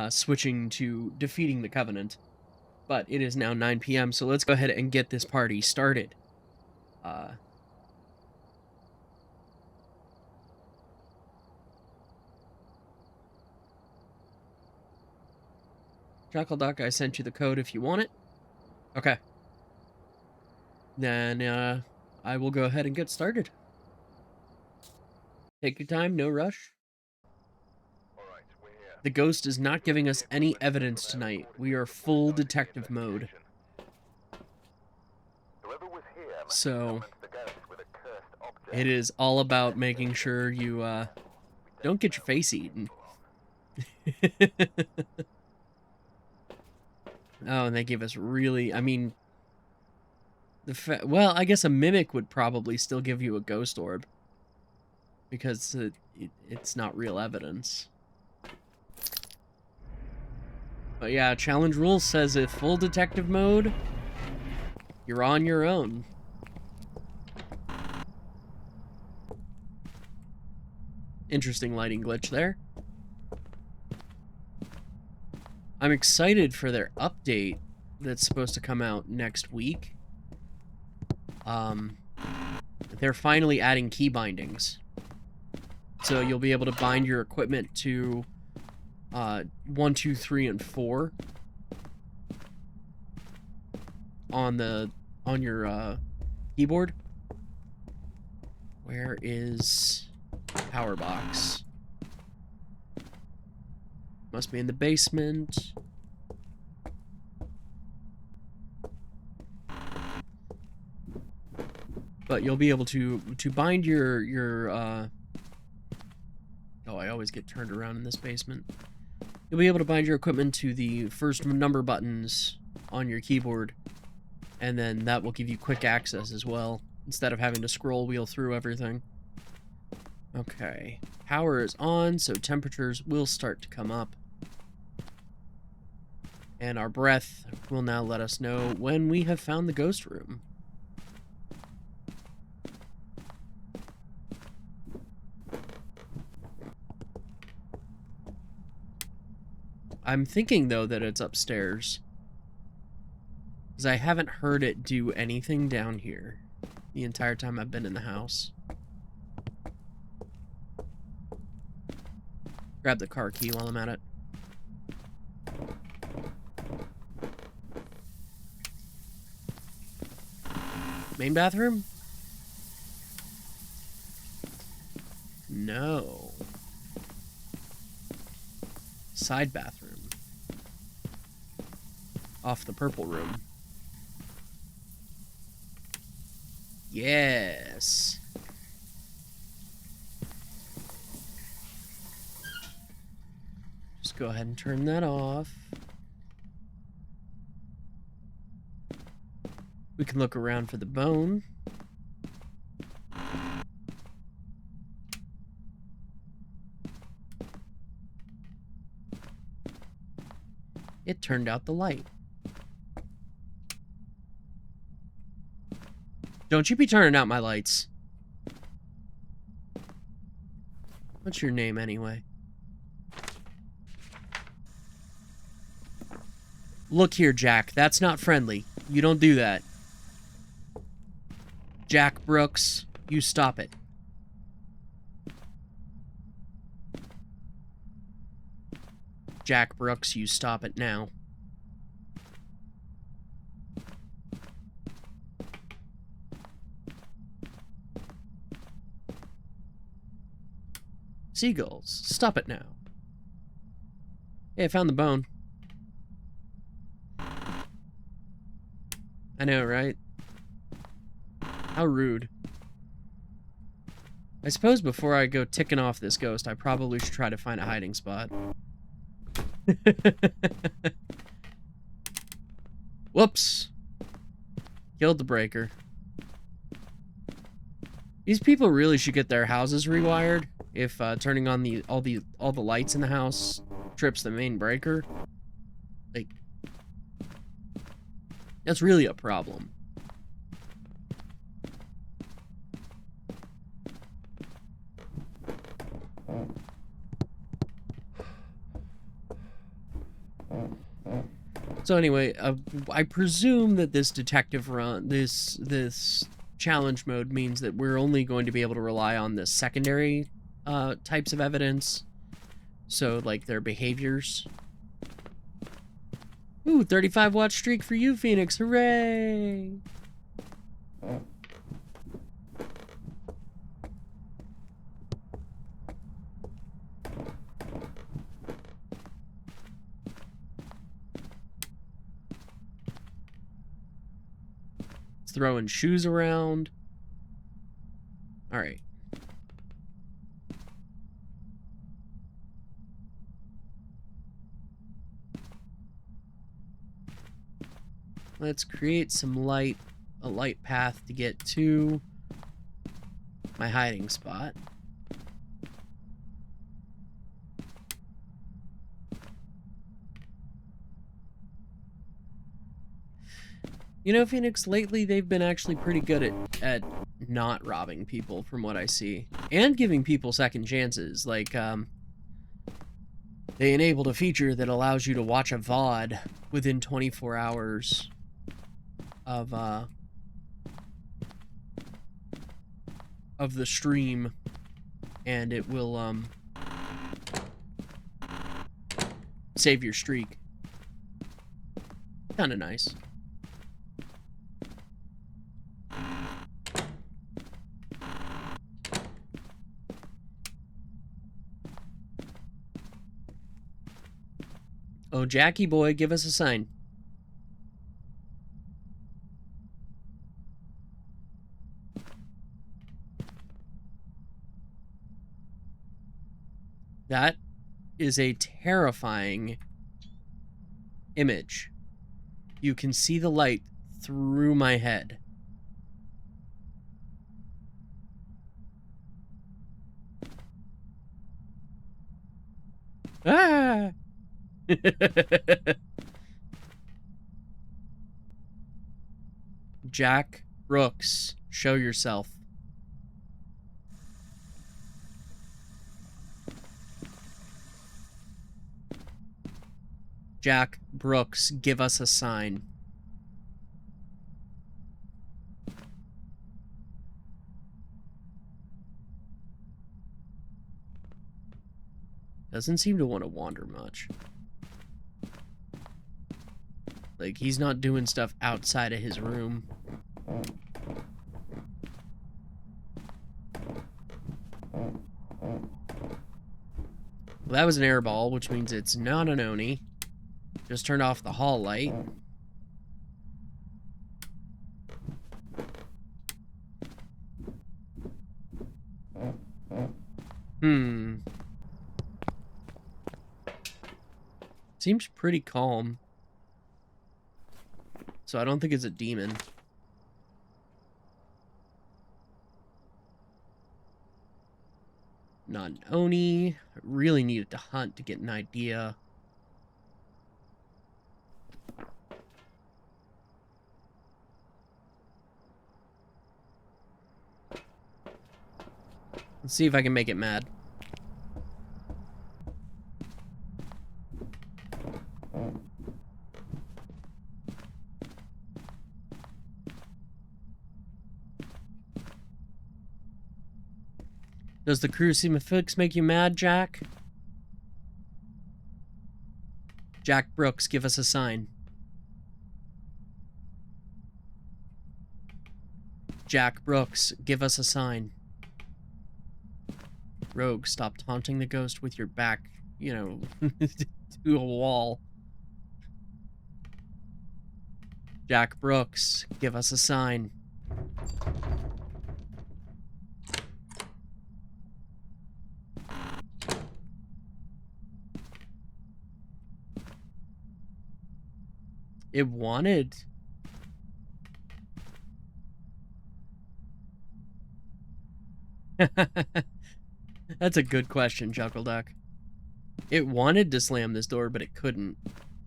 switching to defeating the Covenant. But it is now 9 p.m., so let's go ahead and get this party started. Jackal Duck, I sent you the code if you want it. Okay. Then I will go ahead and get started. Take your time, no rush. The ghost is not giving us any evidence tonight. We are full detective mode. So, it is all about making sure you don't get your face eaten. Oh, and they give us really, I mean, well, I guess a mimic would probably still give you a ghost orb. Because it's not real evidence. But yeah, challenge rules says if full detective mode, you're on your own. Interesting lighting glitch there. I'm excited for their update that's supposed to come out next week. They're finally adding key bindings. So you'll be able to bind your equipment to 1, 2, 3, and 4 on your keyboard. Where is power box? Must be in the basement. But you'll be able to bind your oh, I always get turned around in this basement. You'll be able to bind your equipment to the first number buttons on your keyboard, and then that will give you quick access as well, instead of having to scroll wheel through everything. Okay, power is on, so temperatures will start to come up. And our breath will now let us know when we have found the ghost room. I'm thinking, though, that it's upstairs. Because I haven't heard it do anything down here the entire time I've been in the house. Grab the car key while I'm at it. Main bathroom? No. Side bathroom. Off the purple room. Yes. Just go ahead and turn that off. We can look around for the bone. It turned out the light. Don't you be turning out my lights. What's your name anyway? Look here, Jack. That's not friendly. You don't do that. Jack Brooks, you stop it. Jack Brooks, you stop it now. Seagulls, stop it now. Hey, I found the bone. I know, right? How rude. I suppose before I go ticking off this ghost, I probably should try to find a hiding spot. Whoops. Killed the breaker. These people really should get their houses rewired if turning on all the lights in the house trips the main breaker. Like, that's really a problem. So anyway, I presume that this detective run, this challenge mode means that we're only going to be able to rely on the secondary types of evidence. So, like, their behaviors. Ooh, 35-watch streak for you, Phoenix. Hooray! It's throwing shoes around. All right. Let's create some light, a light path to get to my hiding spot. You know, Phoenix, lately they've been actually pretty good at not robbing people from what I see. And giving people second chances. Like, they enabled a feature that allows you to watch a VOD within 24 hours of the stream, and it will save your streak. Kind of nice. Oh, Jackie boy, give us a sign. That is a terrifying image. You can see the light through my head. Ah! Jack Brooks, show yourself. Jack Brooks, give us a sign. Doesn't seem to want to wander much. Like, he's not doing stuff outside of his room. Well, that was an air ball, which means it's not an Oni. Just turned off the hall light. Seems pretty calm. So I don't think it's a demon. Not an Oni. I really needed to hunt to get an idea. Let's see if I can make it mad. Does the crucifix make you mad, Jack? Jack Brooks, give us a sign. Jack Brooks, give us a sign. Rogue, stop taunting the ghost with your back, you know, to a wall. Jack Brooks, give us a sign. It wanted. That's a good question, Chuckle Duck. It wanted to slam this door, but it couldn't.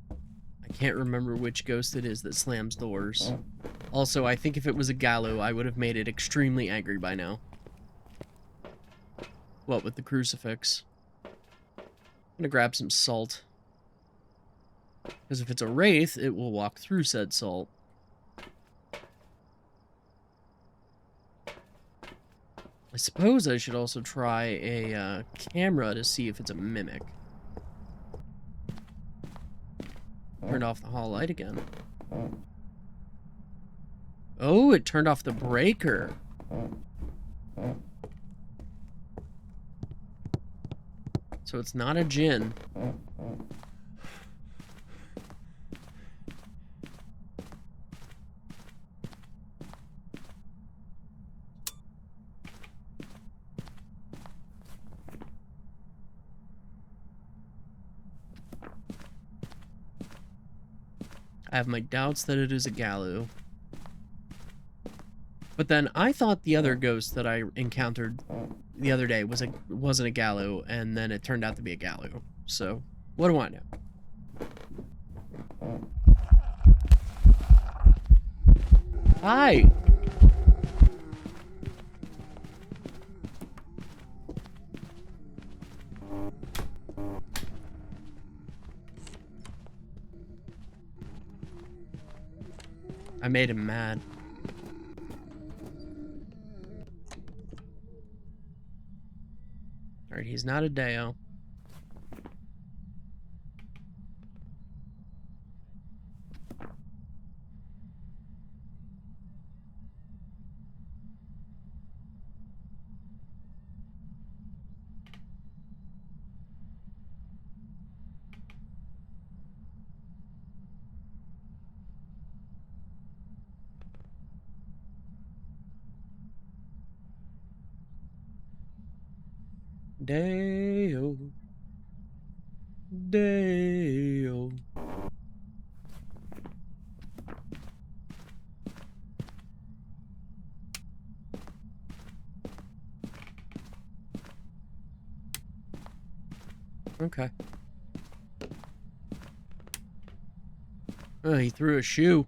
I can't remember which ghost it is that slams doors. Also, I think if it was a Gallo, I would have made it extremely angry by now. What, with the crucifix? I'm gonna grab some salt. Because if it's a wraith, it will walk through said salt. I suppose I should also try a camera to see if it's a mimic. Turned off the hall light again. Oh, it turned off the breaker. So it's not a djinn. I have my doubts that it is a Gallu. But then I thought the other ghost that I encountered the other day wasn't a Gallu, and then it turned out to be a Gallu. So, what do I know? Hi! I made him mad. Alright, he's not a Deo. Deo. Deo. Okay. Oh, he threw a shoe.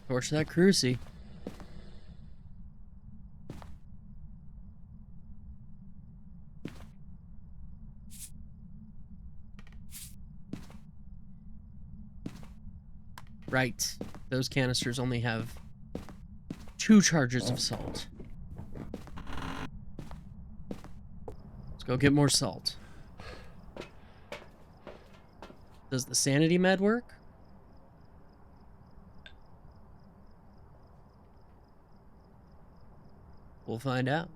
Torch that cruci. Right. Those canisters only have 2 charges of salt. Let's go get more salt. Does the sanity med work? We'll find out.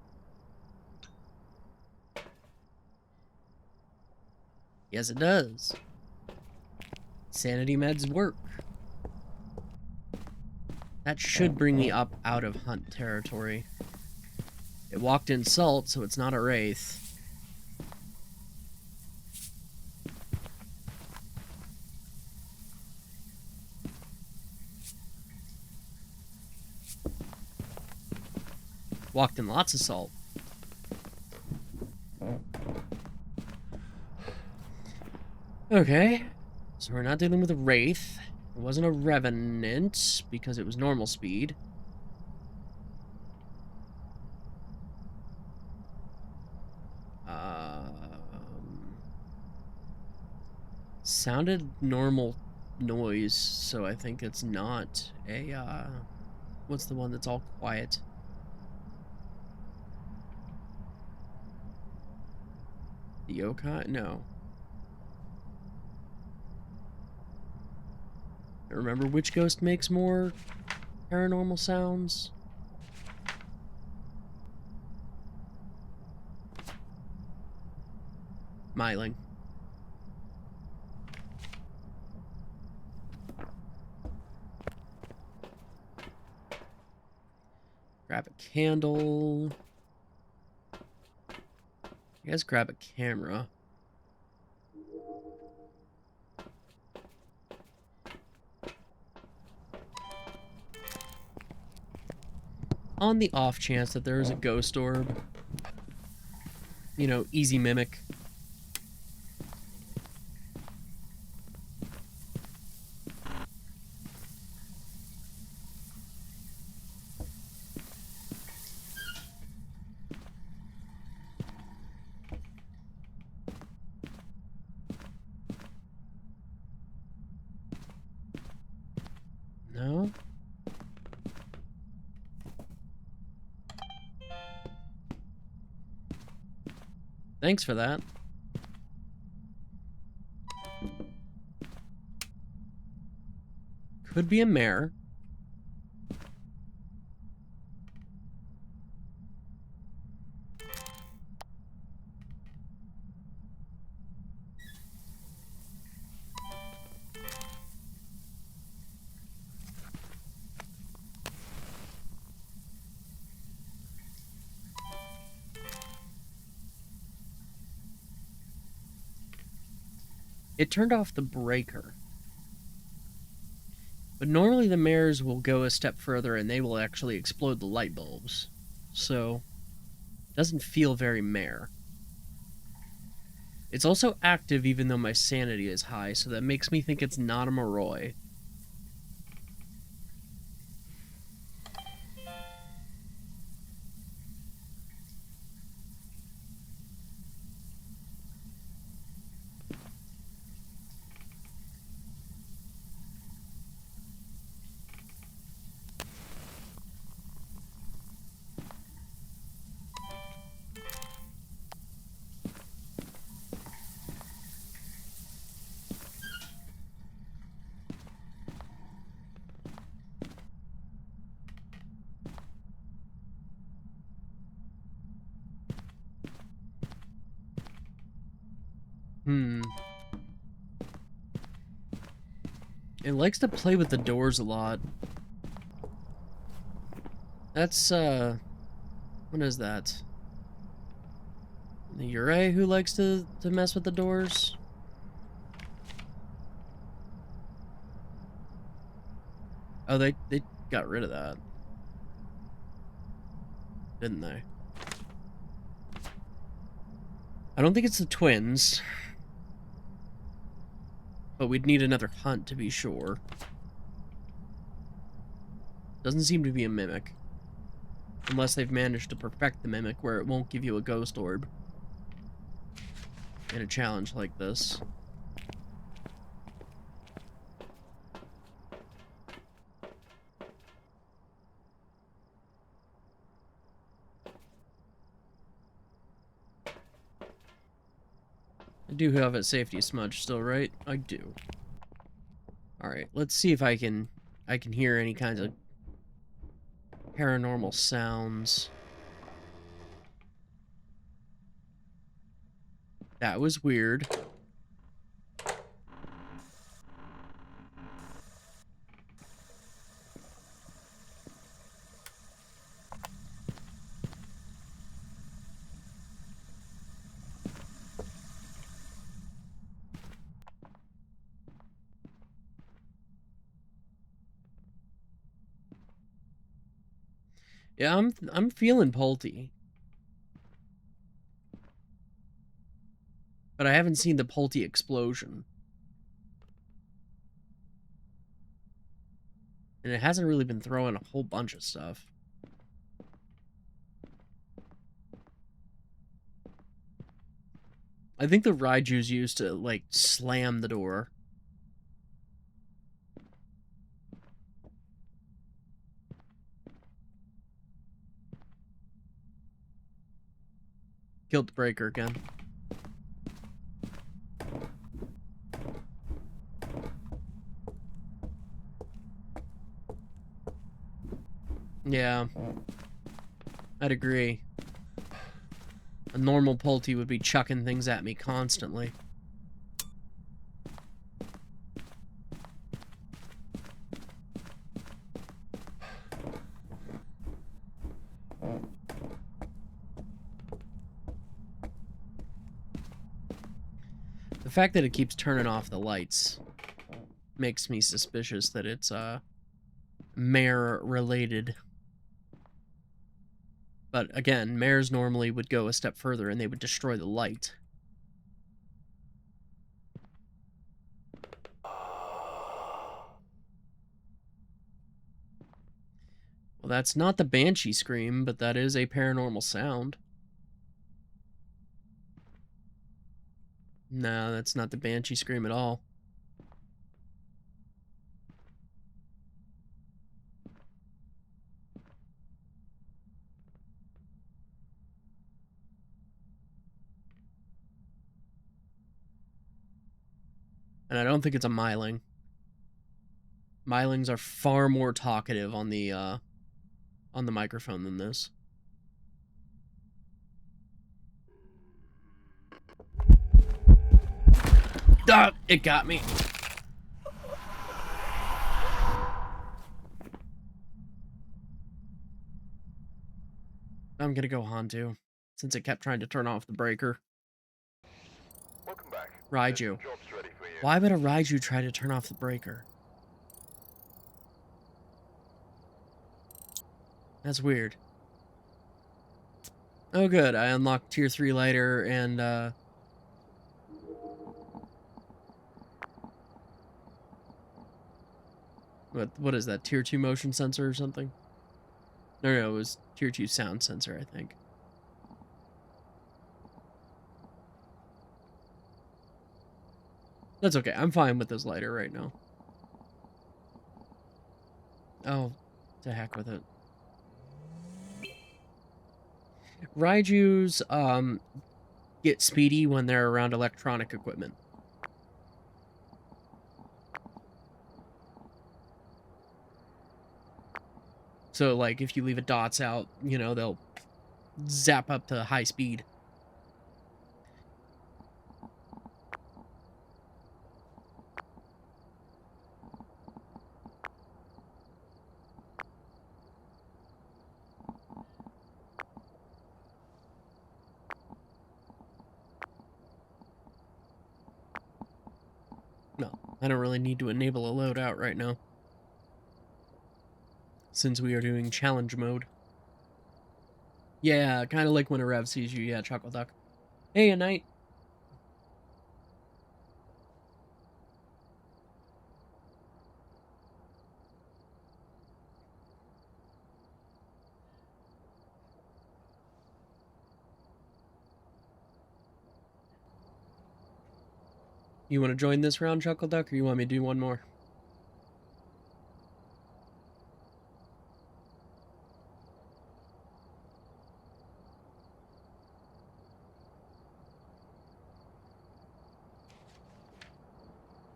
Yes, it does. Sanity meds work. That should bring me up out of hunt territory. It walked in salt, so it's not a wraith. Walked in lots of salt. Okay, so we're not dealing with a wraith. It wasn't a revenant because it was normal speed. Sounded normal noise, so I think it's not a, what's the one that's all quiet? The yokai? No. I remember which ghost makes more paranormal sounds. Myling. Grab a candle. You guys grab a camera. On the off chance that there is a ghost orb. You know, easy mimic. No? Thanks for that. Could be a mare. It turned off the breaker. But normally the mares will go a step further and they will actually explode the light bulbs. So, it doesn't feel very mare. It's also active even though my sanity is high, so that makes me think it's not a Moroi. It likes to play with the doors a lot. That's, what is that? The Ure who likes to mess with the doors? Oh, they got rid of that. Didn't they? I don't think it's the twins. But we'd need another hunt to be sure. Doesn't seem to be a mimic. Unless they've managed to perfect the mimic where it won't give you a ghost orb in a challenge like this. I do have a safety smudge still, right? I do. Alright, let's see if I can hear any kinds of paranormal sounds. That was weird. Yeah, I'm feeling pulty. But I haven't seen the pulty explosion. And it hasn't really been throwing a whole bunch of stuff. I think the Raiju's used to, like, slam the door. Killed the breaker again. Yeah. I'd agree. A normal Pulty would be chucking things at me constantly. The fact that it keeps turning off the lights makes me suspicious that it's, mare-related. But again, mares normally would go a step further and they would destroy the light. Well, that's not the Banshee scream, but that is a paranormal sound. No, that's not the Banshee scream at all. And I don't think it's a myling. Mylings are far more talkative on the microphone than this. Ah, it got me. I'm gonna go Hantu, since it kept trying to turn off the breaker. Welcome back. Raiju. Job's ready for you. Why would a Raiju try to turn off the breaker? That's weird. Oh good, I unlocked tier 3 lighter and what is that, tier 2 motion sensor or something? No, it was tier 2 sound sensor, I think. That's okay, I'm fine with this lighter right now. Oh, to heck with it. Raijus, get speedy when they're around electronic equipment. So, like, if you leave a dots out, you know, they'll zap up to high speed. No, I don't really need to enable a loadout right now, since we are doing challenge mode. Yeah, kind of like when a Rev sees you. Yeah, Chuckle Duck. Hey, a Knight. You want to join this round, Chuckle Duck, or you want me to do one more?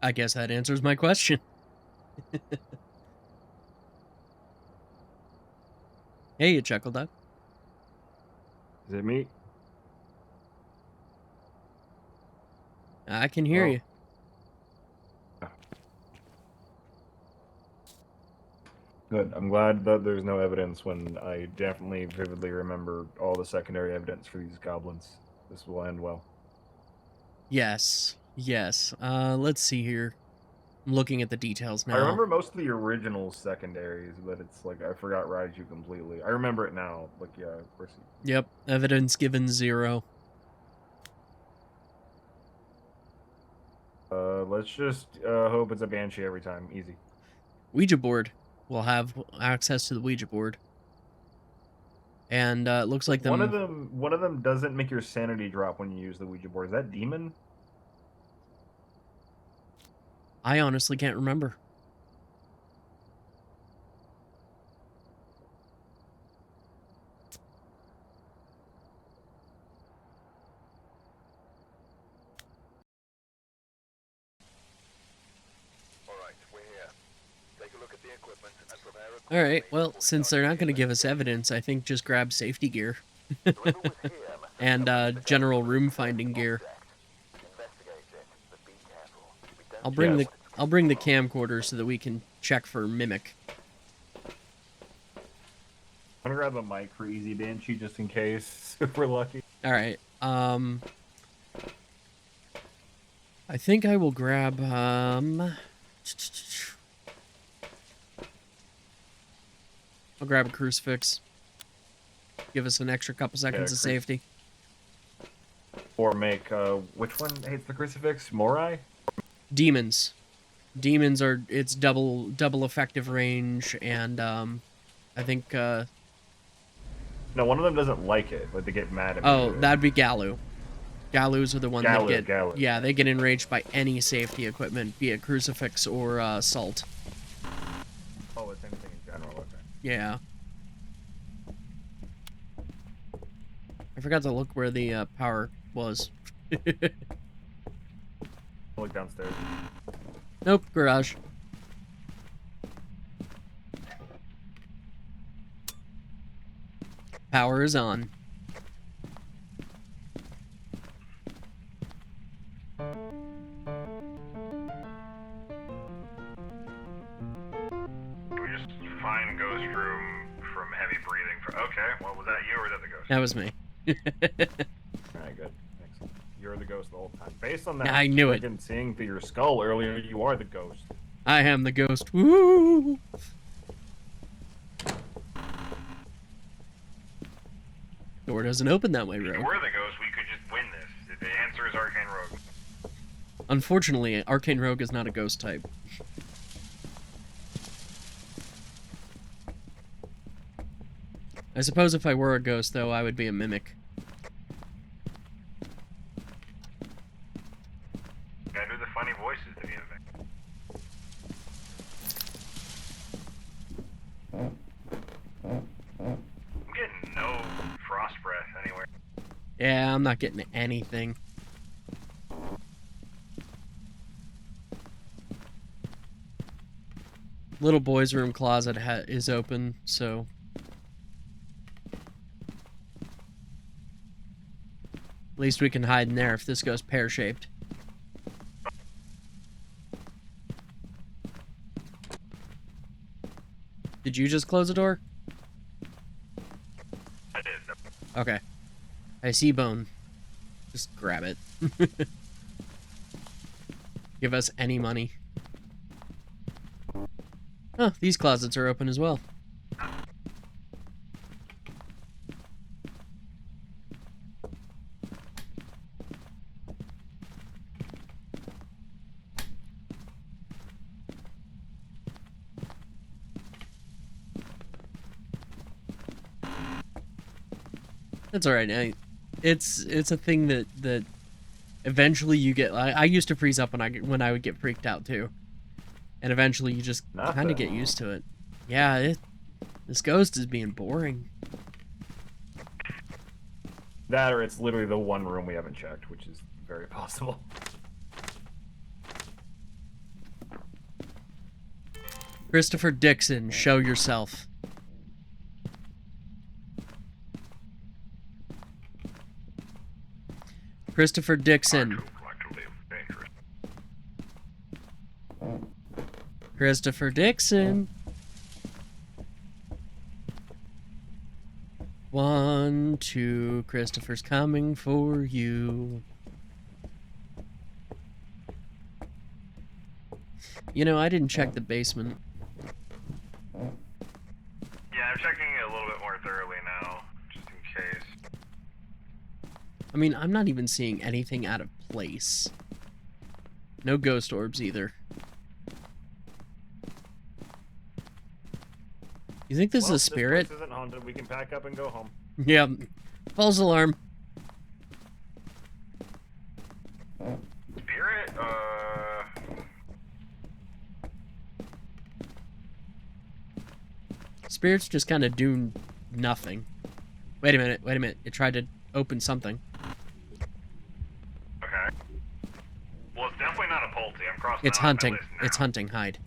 I guess that answers my question. Hey, you Chuckle Duck. Is it me? I can hear you. Good. I'm glad that there's no evidence when I definitely vividly remember all the secondary evidence for these goblins. This will end well. Yes, yes. Let's see here. I'm looking at the details now. I remember most of the original secondaries, but it's like I forgot Raiju completely. I remember it now. Like, yeah, of course. Yep, evidence given 0. Let's just hope it's a Banshee every time. Easy. Ouija board. We'll have access to the Ouija board. And it looks like one of them doesn't make your sanity drop when you use the Ouija board. Is that demon? I honestly can't remember. Alright, well, since they're not going to give us evidence, I think just grab safety gear. And general room finding gear. I'll bring the camcorder so that we can check for mimic. I'm gonna grab a mic for Easy Banshee just in case if we're lucky. Alright, I think I will grab, I'll grab a crucifix. Give us an extra couple seconds of safety. Or make, which one hates the crucifix? Morai? Demons. Demons are, it's double effective range, and, I think, No, one of them doesn't like it, but they get mad at me. Oh, that'd be Galu. Galus are the one that get... Galu. Yeah, they get enraged by any safety equipment, be it crucifix or, salt. Oh, it's anything in general, okay. Yeah. I forgot to look where the, power was. Look downstairs. Nope, garage. Power is on. We just find ghost room from heavy breathing. Okay, well, was that you or was that the ghost? That was me. Alright, good. Excellent. You're the ghost the whole time. Based on that, I knew it. friggin' seeing through your skull earlier, you are the ghost. I am the ghost. Woo! Door doesn't open that way, If Rogue. we're the ghost, we could just win this. The answer is Arcane Rogue. Unfortunately, Arcane Rogue is not a ghost type. I suppose if I were a ghost, though, I would be a mimic. Gotta do the funny voices to be in there. I'm getting no frost breath anywhere. Yeah, I'm not getting anything. Little boy's room closet is open, so... At least we can hide in there if this goes pear-shaped. Did you just close the door? I did. Okay. I see bone. Just grab it. Give us any money. Oh, these closets are open as well. That's all right. It's a thing that eventually you get. I used to freeze up when I would get freaked out too, and eventually you just Not kind of that get long. used to it. Yeah, this ghost is being boring. That or it's literally the one room we haven't checked, which is very possible. Christopher Dixon, show yourself. Christopher Dixon. Christopher Dixon. 1, 2, Christopher's coming for you. You know, I didn't check the basement. Yeah, I'm checking it a little bit more thoroughly now, just in case. I mean, I'm not even seeing anything out of place. No ghost orbs either. You think this is a spirit? This place isn't haunted. We can pack up and go home. Yeah. False alarm. Spirit? Spirits just kind of do nothing. Wait a minute. It tried to open something. Okay. Well, it's definitely not a Pulte. I'm crossing It's that off my hunting. list now. It's hunting. Hide.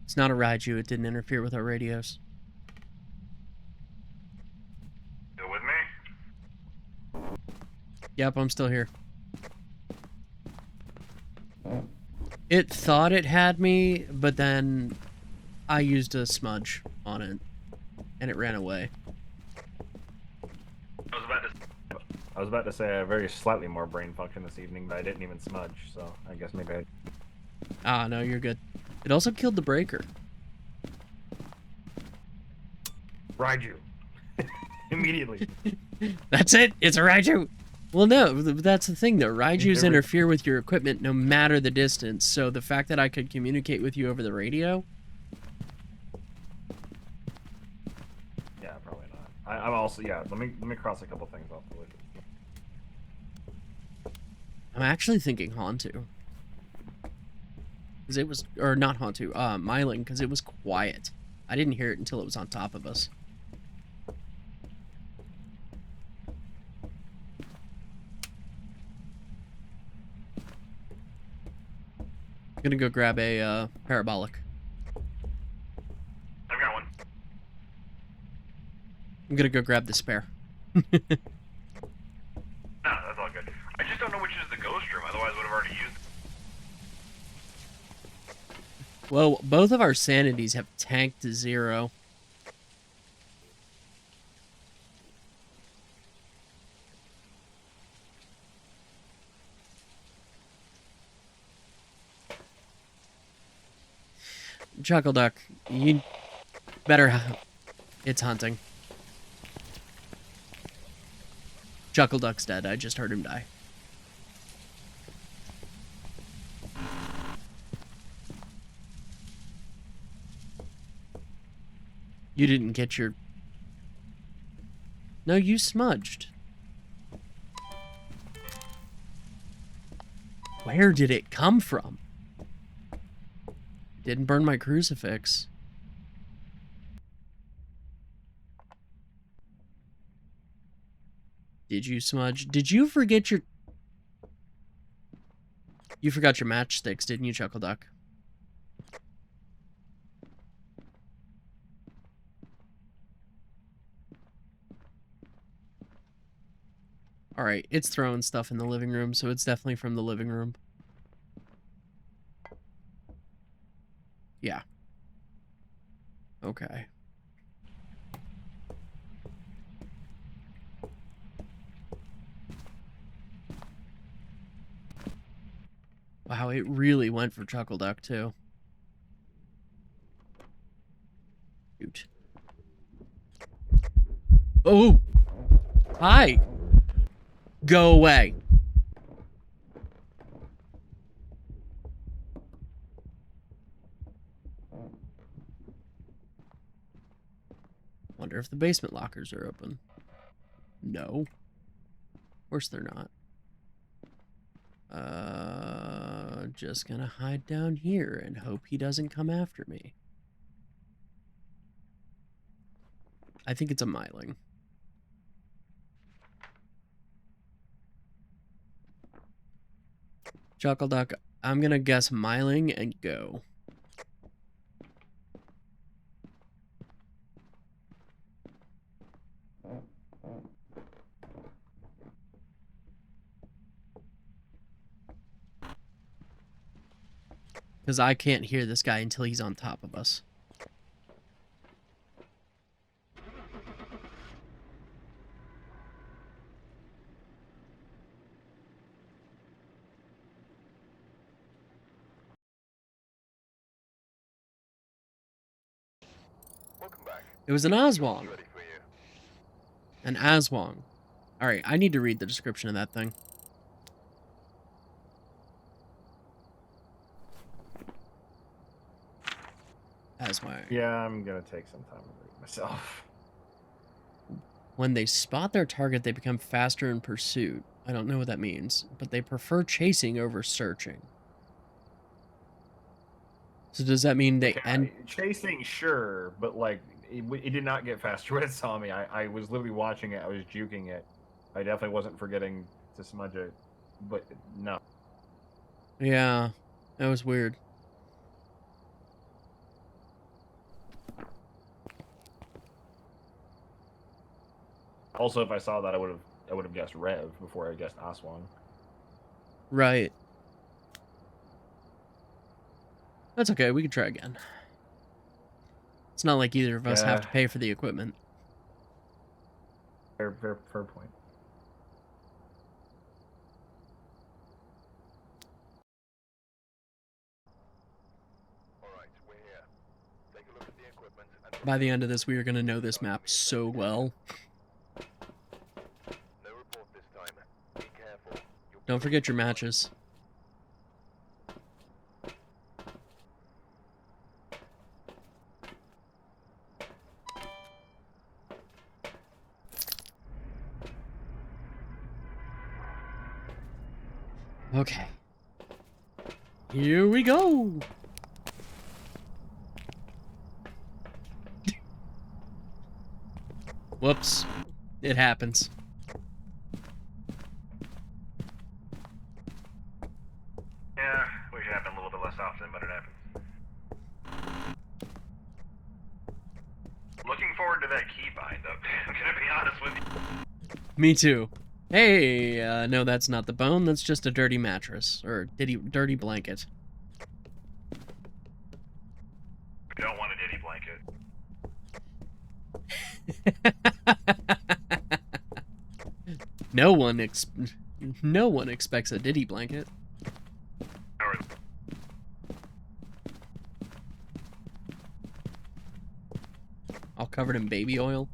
It's not a Raiju. It didn't interfere with our radios. Still with me? Yep, I'm still here. It thought it had me, but then I used a smudge on it, and it ran away. I was about to I was about to say I have very slightly more brain function this evening, but I didn't even smudge, so I guess maybe I... Ah, no, you're good. It also killed the breaker. Raiju! Immediately. That's it. It's a Raiju. Well, no, that's the thing, though. Raijus Every- interfere with your equipment no matter the distance. So the fact that I could communicate with you over the radio, I'm also, yeah. Let me cross a couple things off the list. I'm actually thinking Hantu. Because it was, or not Hantu, Myling, because it was quiet. I didn't hear it until it was on top of us. I'm gonna go grab a parabolic. I've got one. I'm gonna go grab the spare. No, that's all good. I just don't know which is the ghost room, otherwise I would have already used it. Well, both of our sanities have tanked to 0. Chuckle Duck, you better... It's hunting. Chuckle Duck's dead. I just heard him die. You didn't get your... No, you smudged. Where did it come from? Didn't burn my crucifix. Did you smudge? Did you forget your... You forgot your matchsticks, didn't you, Chuckle Duck? Alright, it's throwing stuff in the living room, so it's definitely from the living room. Yeah. Okay. Wow, it really went for Chuckle Duck, too. Shoot. Oh! Hi! Go away. Wonder if the basement lockers are open. No. Of course they're not. Just gonna hide down here and hope he doesn't come after me. I think it's a Myling. Chuckle Duck, I'm gonna guess Myling and go. Because I can't hear this guy until he's on top of us. Welcome back. It was an Aswang. Ready for you. An Aswang. Alright, I need to read the description of that thing. Aswang. Yeah, I'm gonna take some time to read myself. When they spot their target, they become faster in pursuit. I don't know what that means, but they prefer chasing over searching. So does that mean they end... Chasing, sure, but like it did not get faster when it saw me. I was literally watching it. I was juking it. I definitely wasn't forgetting to smudge it, but no. Yeah, that was weird. Also, if I saw that, I would have guessed Rev before I guessed Aswang. Right. That's okay, we can try again. It's not like either of us have to pay for the equipment. Fair point. Alright, we're here. Take a look at the equipment and By the end of this, we are going to know this map so well. no report this time. Be careful. Don't forget your matches. Okay. Here we go. Whoops. It happens. Yeah, we should happen a little bit less often, but it happens. Looking forward to that key bind up. I'm gonna be honest with you. Me too. Hey, no, that's not the bone. That's just a dirty mattress. Or dirty blanket. We don't want a ditty blanket. No one expects a ditty blanket. Or All covered in baby oil.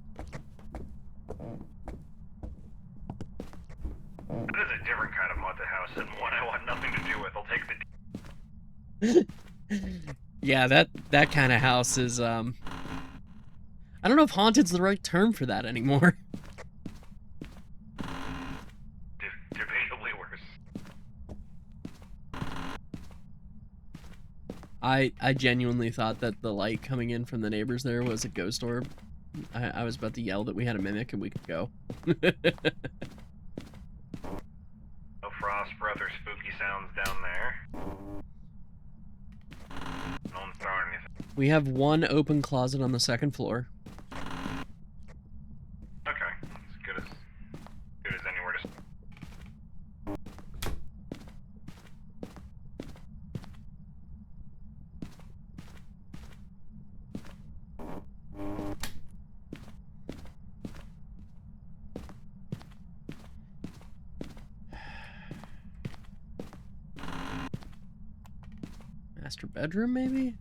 that is a different kind of haunted house and one I want nothing to do with. I'll take the Yeah, that kind of house is, I don't know if haunted's the right term for that anymore. debatably worse. I genuinely thought that the light coming in from the neighbors there was a ghost orb. I was about to yell that we had a mimic and we could go. No frost breath or spooky sounds down there. No one's throwing anything. We have one open closet on the second floor. Okay, as good as anywhere to. Master bedroom, maybe?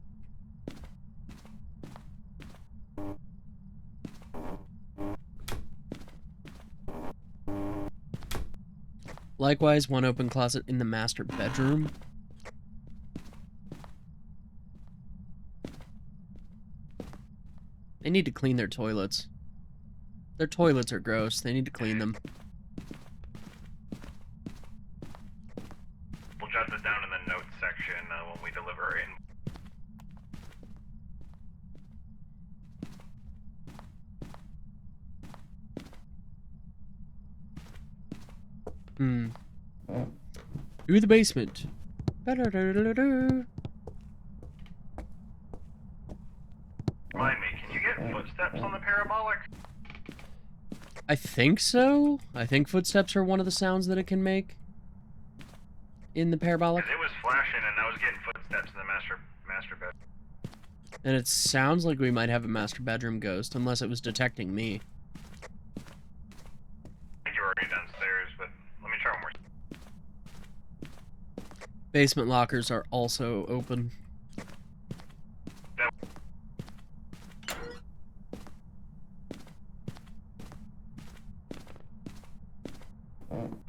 Likewise, one open closet in the master bedroom. They need to clean their toilets. Their toilets are gross. They need to clean them. We'll jot this down in the notes section when we deliver in. Through the basement. Ba-da-da-da-da-da. Remind me, can you get footsteps on the parabolic? I think so. I think footsteps are one of the sounds that it can make in the parabolic. 'Cause it was flashing and I was getting footsteps in the master bed. And it sounds like we might have a master bedroom ghost, unless it was detecting me. I think you're already downstairs, but let me try one more. Basement lockers are also open.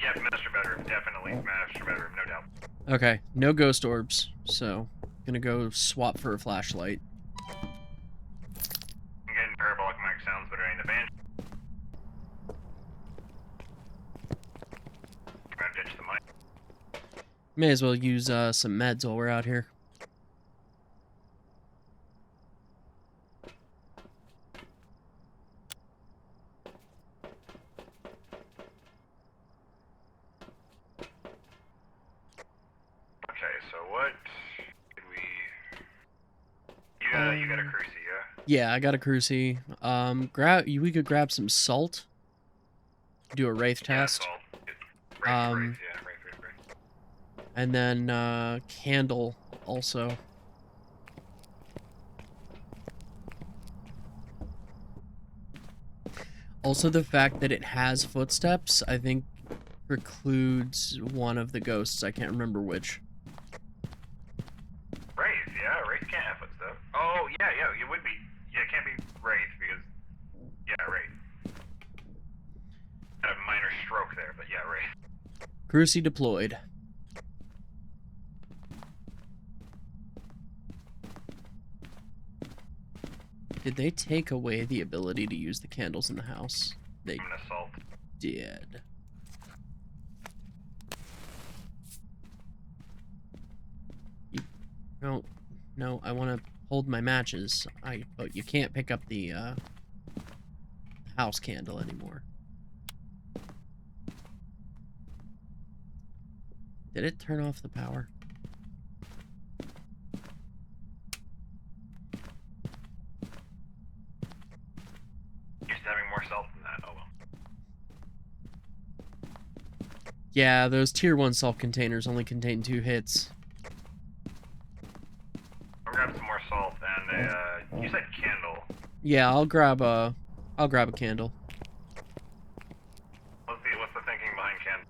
Yeah, master bedroom, definitely master bedroom, no doubt. Okay, no ghost orbs, so gonna go swap for a flashlight. I'm getting parabolic mic sounds, but it ain't the band. Trying to ditch the mic. May as well use some meds while we're out here. Okay, so what did we... You got a crucie, yeah? Yeah, I got a crucie. We could grab some salt. Do a wraith test. Yeah, that's all. Wraith, yeah, Wraith. And then candle also. Also, the fact that it has footsteps, I think, precludes one of the ghosts. I can't remember which. Wraith, yeah, Wraith can't have footsteps. Oh, yeah, it would be. Yeah, it can't be Wraith because. Yeah, Wraith. Had a minor stroke there, but yeah, Wraith. Crucie deployed. Did they take away the ability to use the candles in the house? They I'm gonna assault. did. No, no, I want to hold my matches. But you can't pick up the house candle anymore. Did it turn off the power? Used to having more salt than that. Oh well. Yeah, those tier 1 salt containers only contain 2 hits. I'll grab some more salt and a, you said candle. Yeah, I'll grab a candle. What's the thinking behind candle?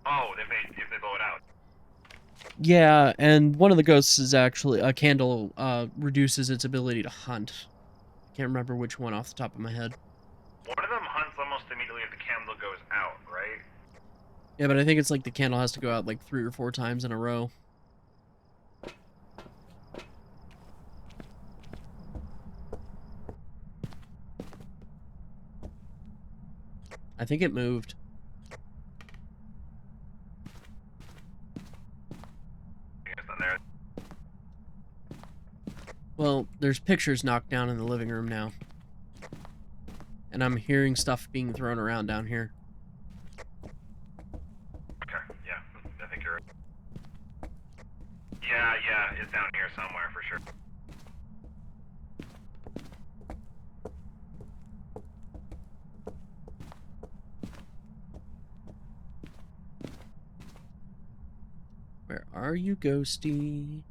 Oh, if they blow it out. Yeah, and one of the ghosts is actually a candle reduces its ability to hunt. Can't remember which one off the top of my head. One of them hunts almost immediately if the candle goes out, right? Yeah, but I think it's like the candle has to go out like 3 or 4 times in a row. I think it moved. I guess not there. Well, there's pictures knocked down in the living room now. And I'm hearing stuff being thrown around down here. Okay, yeah, I think you're right. Yeah, it's down here somewhere for sure. Where are you, ghosty?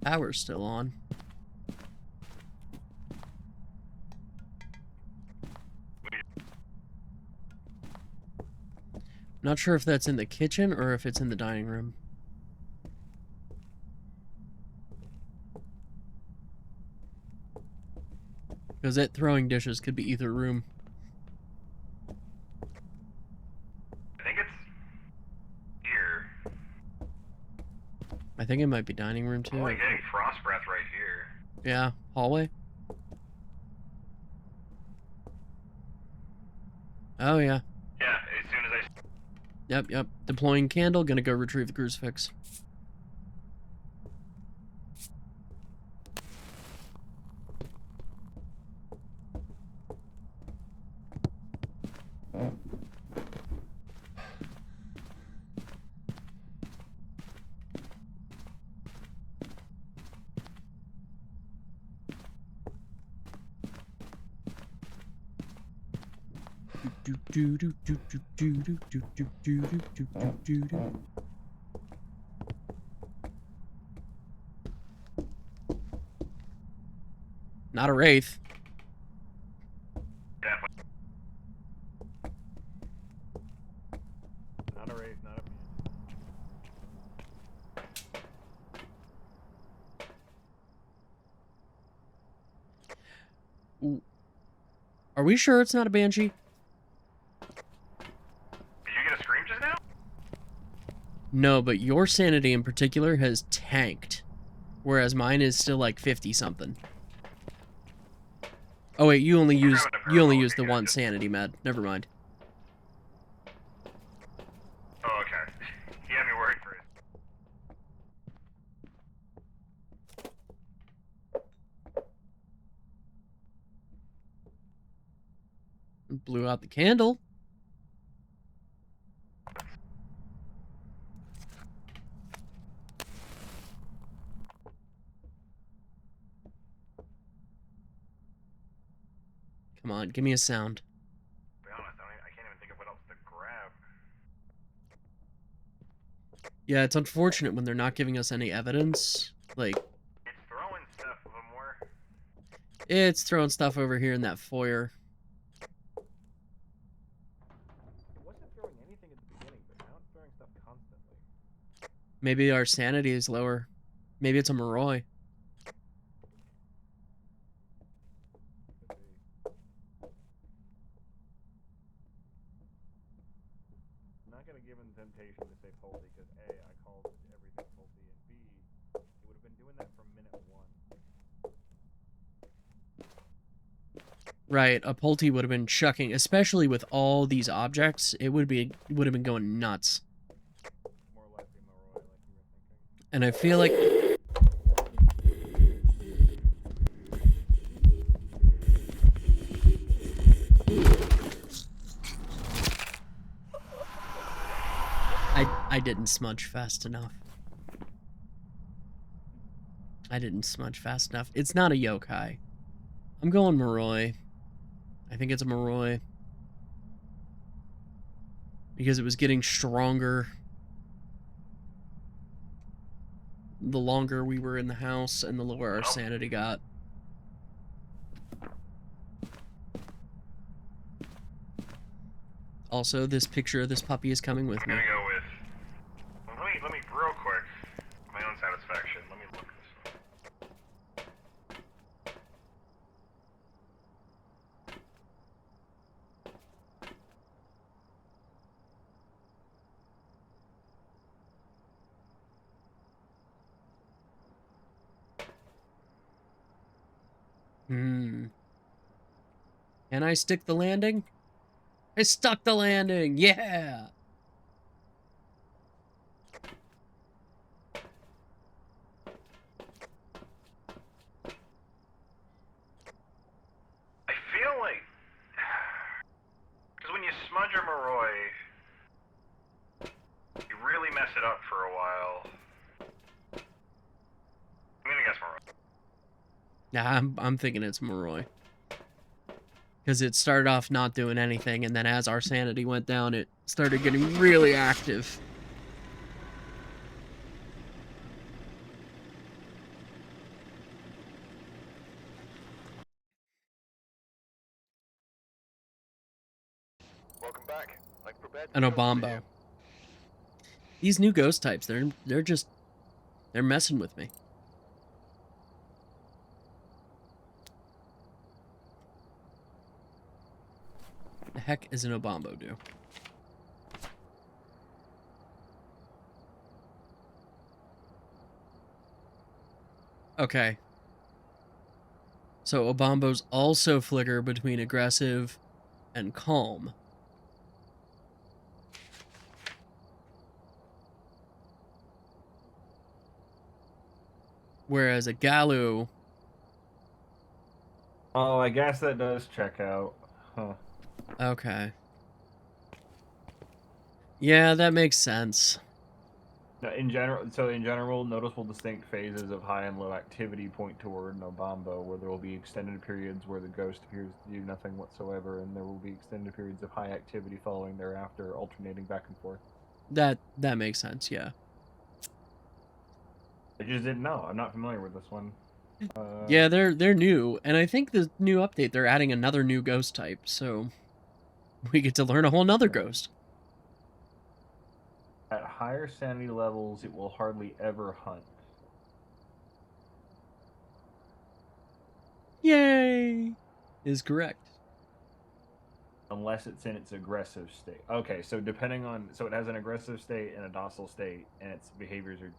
Power's still on. Not sure if that's in the kitchen or if it's in the dining room. Because it throwing dishes could be either room. I think it's here. I think it might be dining room too. I'm only getting frost breath right here. Yeah, hallway. Oh yeah. Yeah, as soon as I... Yep. Deploying candle, gonna go retrieve the crucifix. Not a wraith. Definitely. Not a wraith, not a... Ooh. Are we sure it's not a banshee? Did you get a scream just now? No, but your sanity in particular has tanked. Whereas mine is still like 50 something. Oh wait, you only used the one sanity med. Never mind. Oh, okay. He had me worried for it. Blew out the candle. Come on, give me a sound. To be honest, I can't even think of what else to grab. Yeah, it's unfortunate when they're not giving us any evidence. Like, It's throwing stuff more. it's throwing stuff over here in that foyer. It wasn't throwing anything at the beginning, but now it's throwing stuff constantly. Maybe our sanity is lower. Maybe it's a Moroi. Could be. I'm not gonna give in temptation to say faulty Right, a Pulte would have been chucking, especially with all these objects. It would have been going nuts. More likely Moroi, like you were thinking. And I feel like I didn't smudge fast enough. I didn't smudge fast enough. It's not a yokai. I'm going Moroi. I think it's a Moroi. Because it was getting stronger the longer we were in the house and the lower our sanity got. Also, this picture of this puppy is coming with I'm me. gonna go with. Well, let me real quick. For my own satisfaction. Let me look this up. Hmm. Can I stick the landing? I stuck the landing! Yeah! I feel like. Because when you smudge a Moroi, you really mess it up for a while. I'm gonna guess Moroi. Nah, I'm thinking it's Moroi. Because it started off not doing anything, and then as our sanity went down, it started getting really active. Welcome back. Like prepared An Obambo. These new ghost types, they're messing with me. The heck is an Obambo do? Okay. So Obombos also flicker between aggressive and calm. Whereas a Galu... Oh, I guess that does check out. Huh. Okay. Yeah, that makes sense. Now, in general, noticeable distinct phases of high and low activity point toward an Obambo, where there will be extended periods where the ghost appears to do nothing whatsoever, and there will be extended periods of high activity following thereafter, alternating back and forth. That makes sense, yeah. I just didn't know. I'm not familiar with this one. Yeah, they're new, and I think the new update they're adding another new ghost type, so we get to learn a whole nother ghost. At higher sanity levels, it will hardly ever hunt. Yay! Is correct. Unless it's in its aggressive state. Okay, so so it has an aggressive state and a docile state, and its behaviors are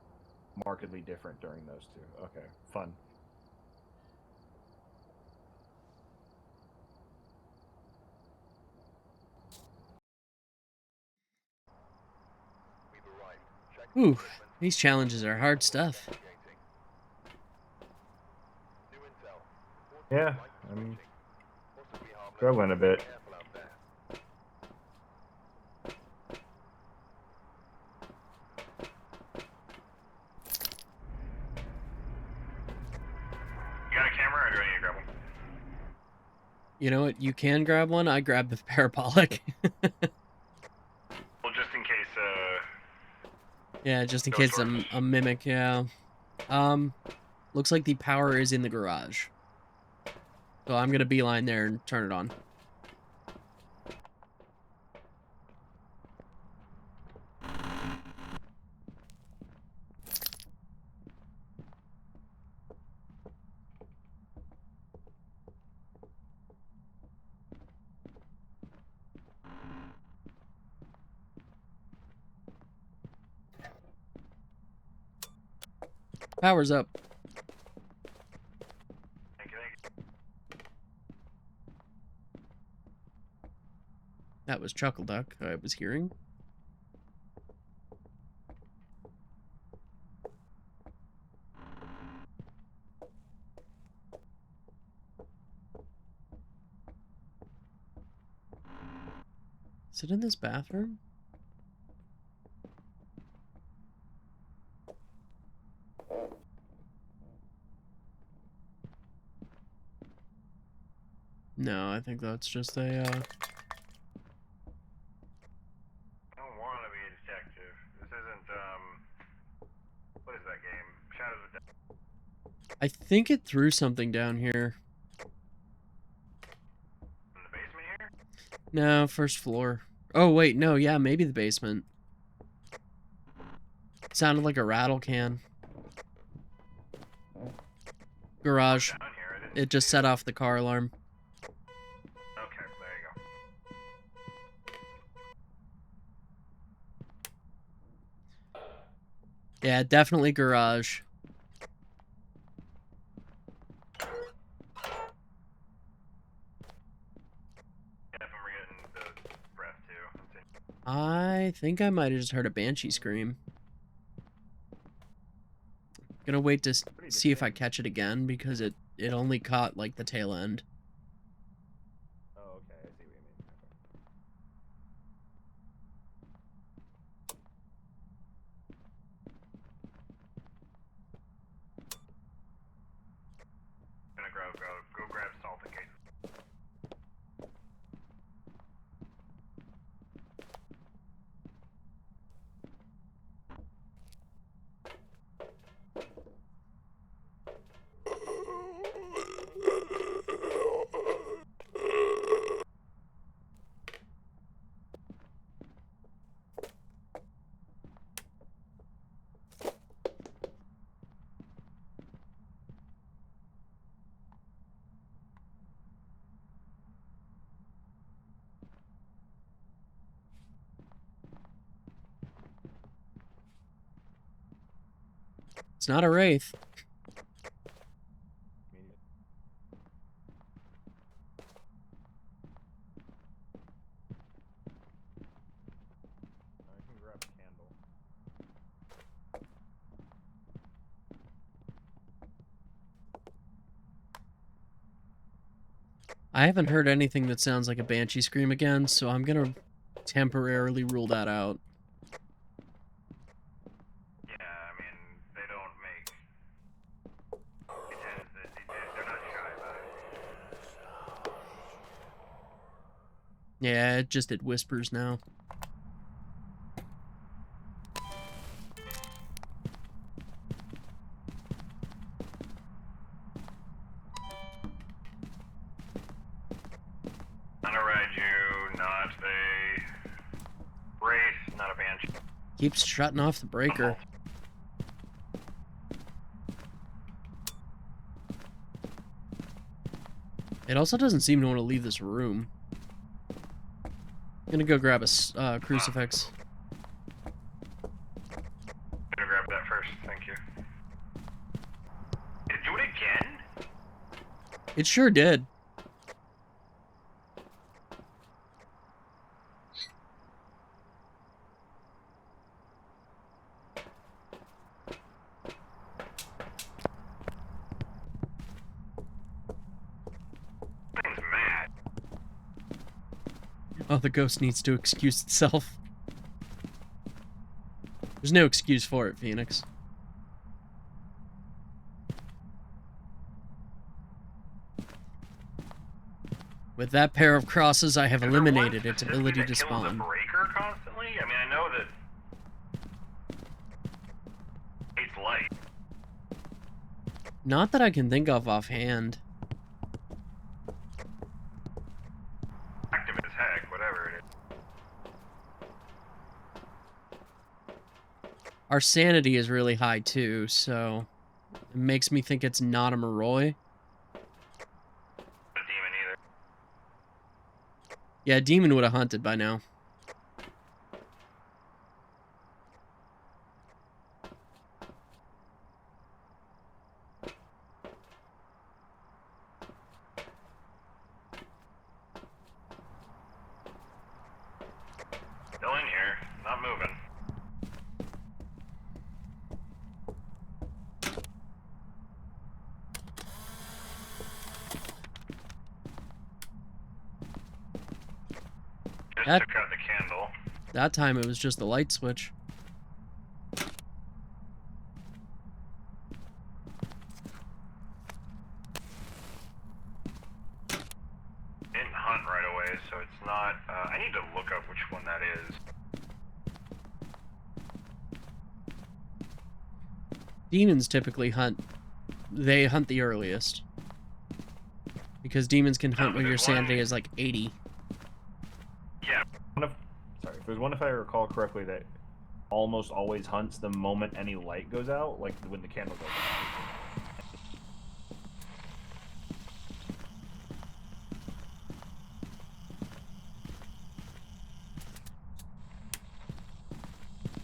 markedly different during those two. Okay, fun. Ooh, these challenges are hard stuff. Yeah, I'm struggling a bit. You got a camera, or do I need to grab one? You know what? You can grab one. I grabbed the parabolic. Well, just in case, Yeah, just in No case storage. a mimic, yeah. Looks like the power is in the garage. So I'm gonna beeline there and turn it on. Power's up. Thank you, thank you. That was Chuckle Duck I was hearing. Is it in this bathroom? No, I think that's just a, I don't want to be a detective. This isn't, what is that game? Shadows of Death. I think it threw something down here. In the basement here? No, first floor. Oh, wait, no, yeah, maybe the basement. Sounded like a rattle can. Garage. Down here, I didn't It just see set off the car alarm. Okay, there you go. Yeah, definitely garage. Yeah, if I'm getting the breath too. Let's see. I think I might have just heard a banshee scream. Gonna wait to see if I catch it again because it only caught like the tail end. Oh, okay. I see what you mean. Okay. Gonna go grab salt in case. It's not a wraith. I can grab a candle. I haven't heard anything that sounds like a banshee scream again, so I'm gonna temporarily rule that out. Yeah, I mean, they don't make pretend that they're not shy about it. Yeah, it whispers now. Not a Raiju, not a Wraith, not a Banshee. Keeps shutting off the breaker. It also doesn't seem to want to leave this room. I'm gonna go grab a crucifix. Gonna grab that first, thank you. Did it do it again? It sure did. Thing's mad. Oh, the ghost needs to excuse itself. There's no excuse for it, Phoenix. With that pair of crosses, I have eliminated its ability to spawn. The breaker constantly? I mean, I know that it's light. Not that I can think of offhand. Active as heck, whatever it is. Our sanity is really high too, so it makes me think it's not a Moroi. A demon either. Yeah, demon would have hunted by now. That- took out the candle. That time it was just the light switch. Didn't hunt right away, so it's not. I need to look up which one that is. Demons typically hunt. They hunt the earliest. Because demons can hunt when your sanity is like 80. Yeah. Sorry, if there's one, if I recall correctly, that almost always hunts the moment any light goes out, like when the candle goes out.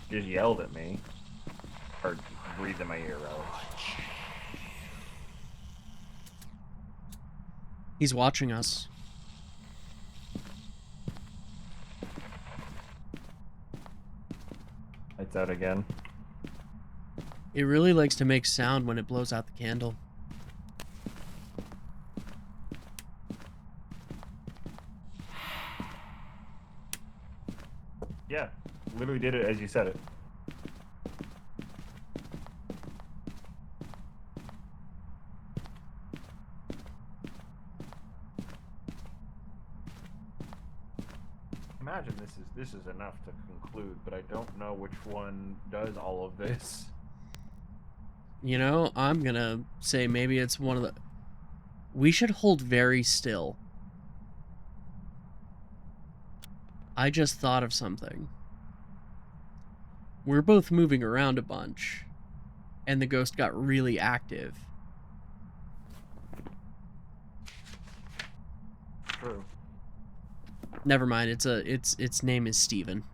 Just yelled at me. Or breathed in my ear, rather. He's watching us. Lights out again. It really likes to make sound when it blows out the candle. Yeah, literally did it as you said it. Imagine this is enough to conclude, but I don't know which one does all of this. You know, I'm gonna say maybe it's one of the... We should hold very still. I just thought of something. We're both moving around a bunch, and the ghost got really active. True. Never mind, its name is Steven.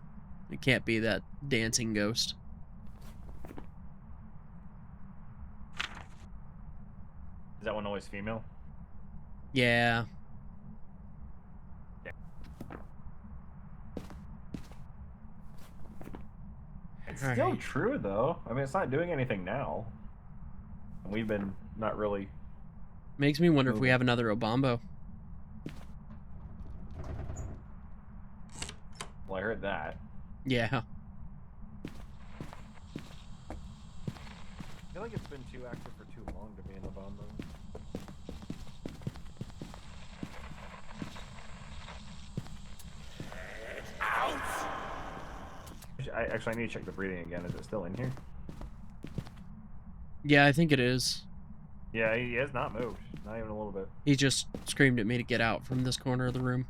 It can't be that dancing ghost. Is that one always female? Yeah. It's All still right. true, though. I mean, it's not doing anything now. And we've been not really... Makes me wonder if we have another Obambo. Well, I heard that. Yeah. I feel like it's been too active for too long to be in the bomb, though. I need to check the breathing again. Is it still in here? Yeah, I think it is. Yeah, he has not moved. Not even a little bit. He just screamed at me to get out from this corner of the room.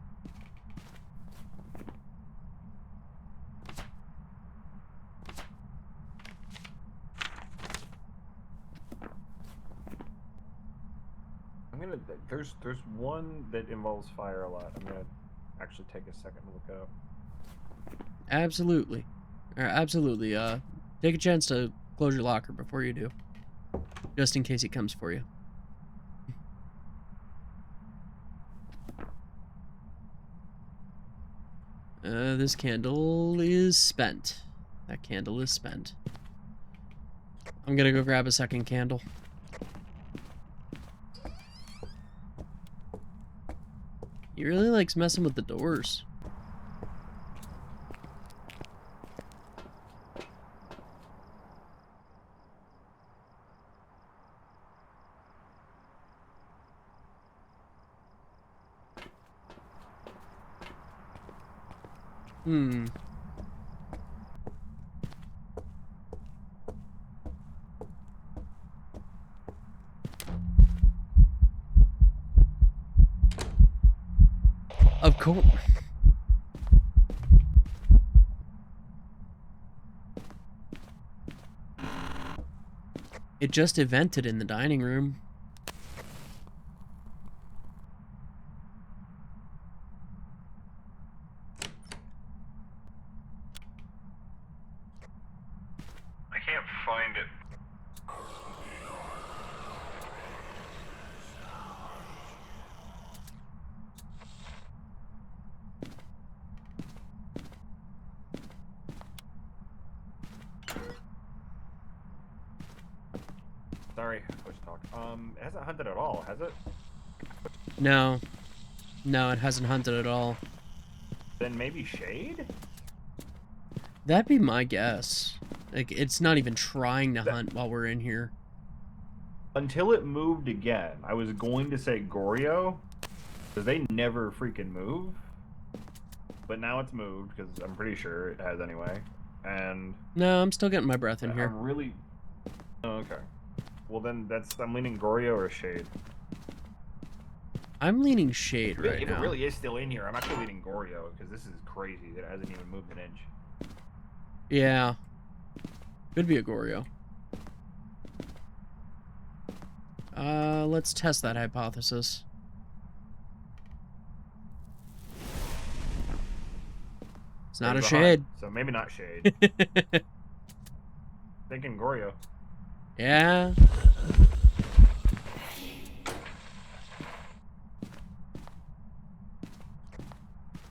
There's one that involves fire a lot. I'm gonna actually take a second to look it up. Absolutely. Absolutely. Take a chance to close your locker before you do. Just in case he comes for you. This candle is spent. That candle is spent. I'm gonna go grab a second candle. He really likes messing with the doors. Hmm. Of course. It just evented in the dining room. I can't find it. Sorry, push talk. It hasn't hunted at all, has it? No. No, it hasn't hunted at all. Then maybe Shade? That'd be my guess. Like, it's not even trying to hunt while we're in here. Until it moved again. I was going to say Goryo, because they never freaking move. But now it's moved, because I'm pretty sure it has anyway. And... No, I'm still getting my breath in here. I'm really... Oh, okay. Well, then I'm leaning Goryo or Shade. I'm leaning Shade right if now. If it really is still in here, I'm actually leaning Goryo, because this is crazy that it hasn't even moved an inch. Yeah. Could be a Goryo. Let's test that hypothesis. It's not a Shade. So maybe not Shade. Thinking Goryo. Yeah.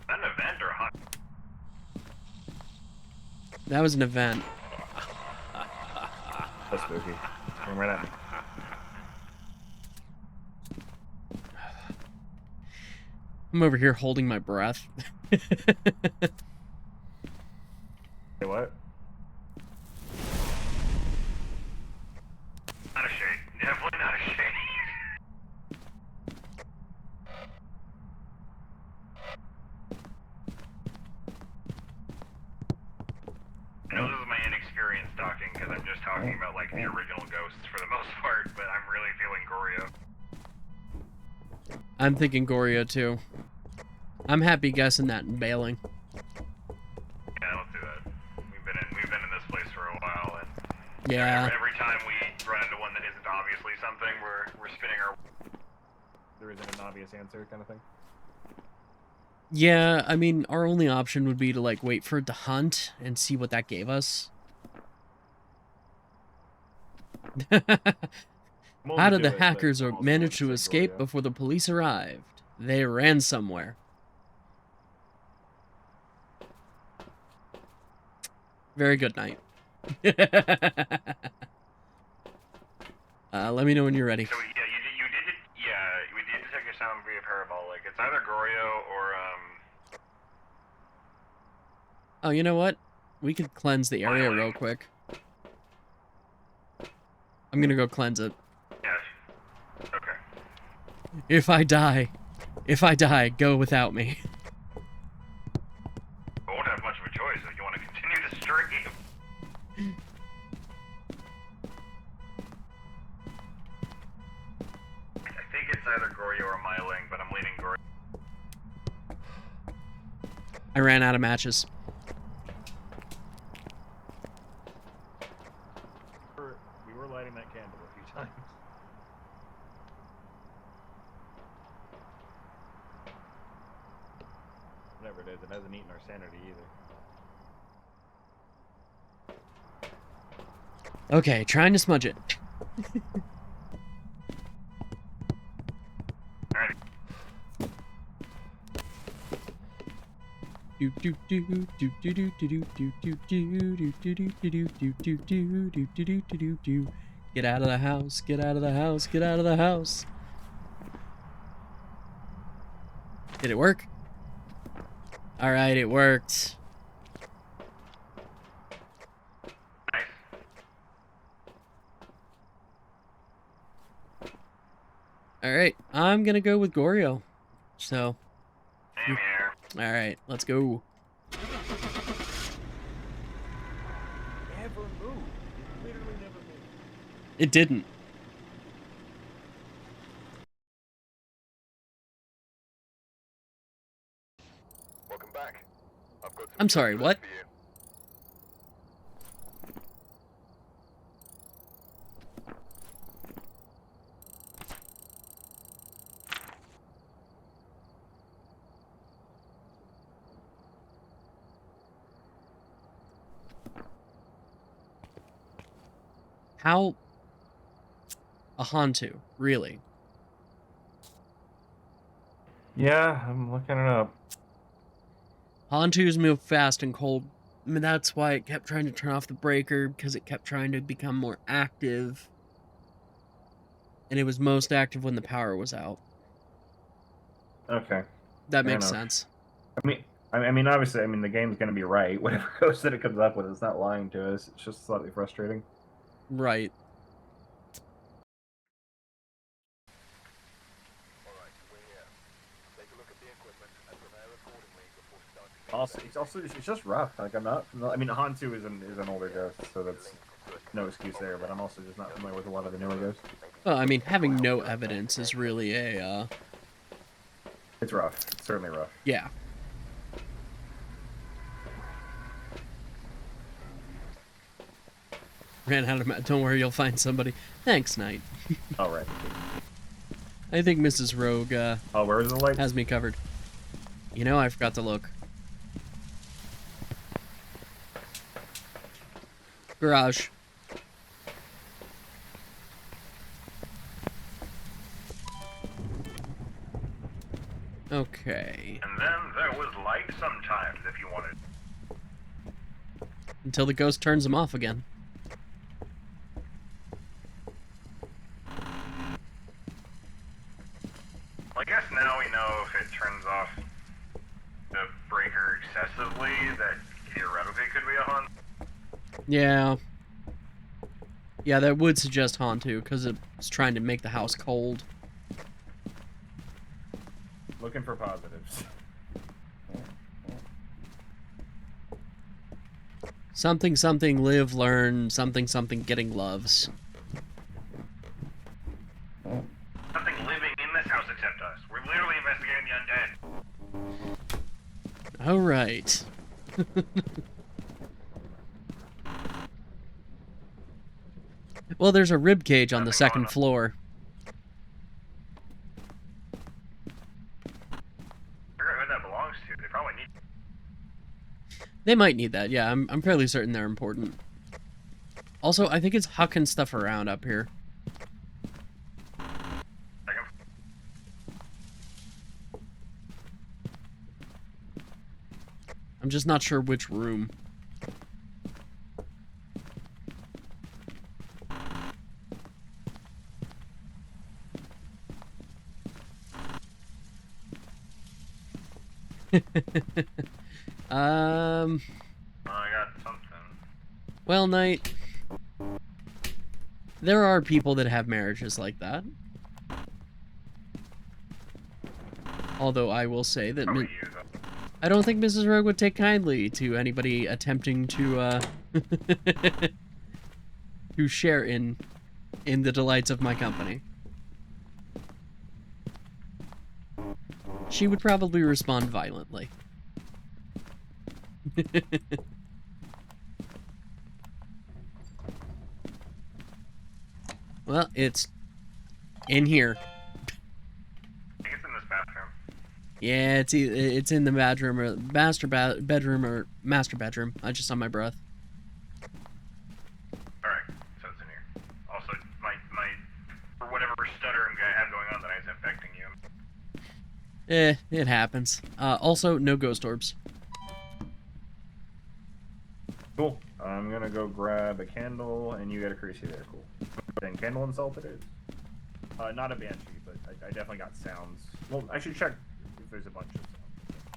An event or hunt? That was an event. That's spooky. Come right at me. I'm over here holding my breath. Say what? Not a Shade. Definitely not a Shade. I know this is my inexperience talking because I'm just talking about like the original ghosts for the most part, but I'm really feeling Goryo. I'm thinking Goryo too. I'm happy guessing that and bailing. Yeah, let's do that. We've been in this place for a while, and Yeah. every time we run into one that isn't obviously something, we're spinning our. There isn't an obvious answer kind of thing. Yeah, I mean, our only option would be to, like, wait for it to hunt and see what that gave us. How did the hackers manage to escape before the police arrived? They ran somewhere. Very good night. Let me know when you're ready. So yeah, we did detect your sound via parabolic. It's either Goryo or Oh, you know what? We could cleanse the area real quick. I'm gonna go cleanse it. Yes. Okay. If I die, go without me. I won't have much of a choice if you want to continue the stream. I think it's either Goryo or Myling, but I'm leaning Goryo. I ran out of matches. We were lighting that candle a few times. Whatever it is, it hasn't eaten our sanity either. Okay, trying to smudge it. Alright. Get out of the house, get out of the house, get out of the house. Did it work? Alright, it worked. Nice. Alright, I'm gonna go with Goryo. So, Same here. alright, let's go. Never moved. It literally never moved. It didn't. Welcome back. I've got some I'm sorry, good what? for you. How? A Hantu, really? Yeah, I'm looking it up. Hantus move fast and cold. I mean, that's why it kept trying to turn off the breaker, because it kept trying to become more active. And it was most active when the power was out. Okay. That Fair makes enough. sense. I mean, obviously, I mean, the game's going to be right. Whatever ghost that it comes up with, it's not lying to us. It's just slightly frustrating. Right. Alright, we're here. Take a look at the equipment and prepare accordingly before starting the Also, it's just rough. Like, I'm not. I mean, Hantu is an older ghost, so that's no excuse there. But I'm also just not familiar with a lot of the newer ghosts. Well, I mean, having no evidence is really a, It's rough. It's certainly rough. yeah. Ran out of don't worry, you'll find somebody. Thanks, Knight. All right. I think Mrs. Rogue, Oh, where is the light? has me covered. You know, I forgot to look. Garage. Okay. And then there was light sometimes if you wanted. Until the ghost turns them off again. I guess now we know if it turns off the breaker excessively, that theoretically could be a haunt. Yeah. Yeah, that would suggest Hantu, because it's trying to make the house cold. Looking for positives. Something, something, live, learn, something, something, getting loves. Nothing living in this house except us. We're literally investigating the undead. Alright. Well, there's a rib cage on the second floor. Figure out who that belongs to. They probably need. They might need that, yeah. I'm fairly certain they're important. Also, I think it's hucking stuff around up here. I'm just not sure which room. Oh, I got something. Well, Knight, there are people that have marriages like that. Although I will say that Probably you, though. I don't think Mrs. Rogue would take kindly to anybody attempting to to share in the delights of my company. She would probably respond violently. Well, it's in here. I think it's in this bathroom. Yeah, it's in the bedroom or bedroom or master bedroom. I just saw my breath. Alright, so it's in here. Also, my for whatever stutter I have going on that is infecting you. It happens. Also, no ghost orbs. Cool. I'm gonna go grab a candle, and you got a crazy there. Cool. Then candle and salt it is. Not a banshee, but I definitely got sounds. Well, I should check if there's a bunch of sounds.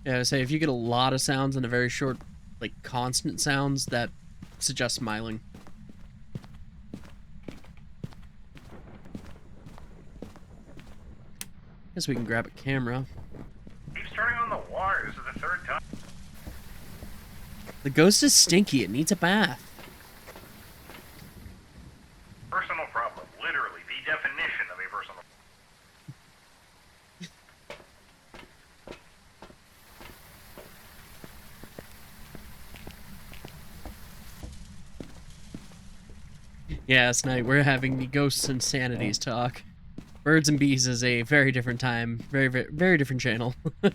Yeah, I say if you get a lot of sounds and a very short, like constant sounds, that suggests smiling. Guess we can grab a camera. Keeps turning on the water. This is the third time. The ghost is stinky. It needs a bath. Personal problem. Literally, the definition of a personal. Yes, Knight, we're having the ghosts and sanities talk. Birds and Bees is a very different time, very, very, very different channel. 2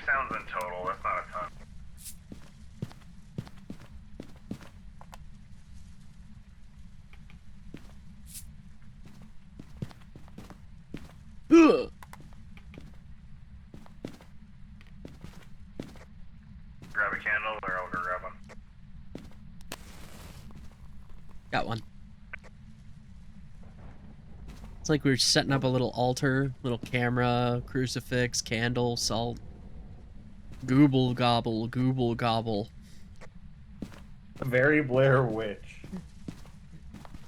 sounds in total. That's not a ton. Ugh. Grab a candle, or I'll go grab one. Got one. It's like we're setting up a little altar, little camera, crucifix, candle, salt. Gooble gobble, gooble gobble. Very Blair Witch.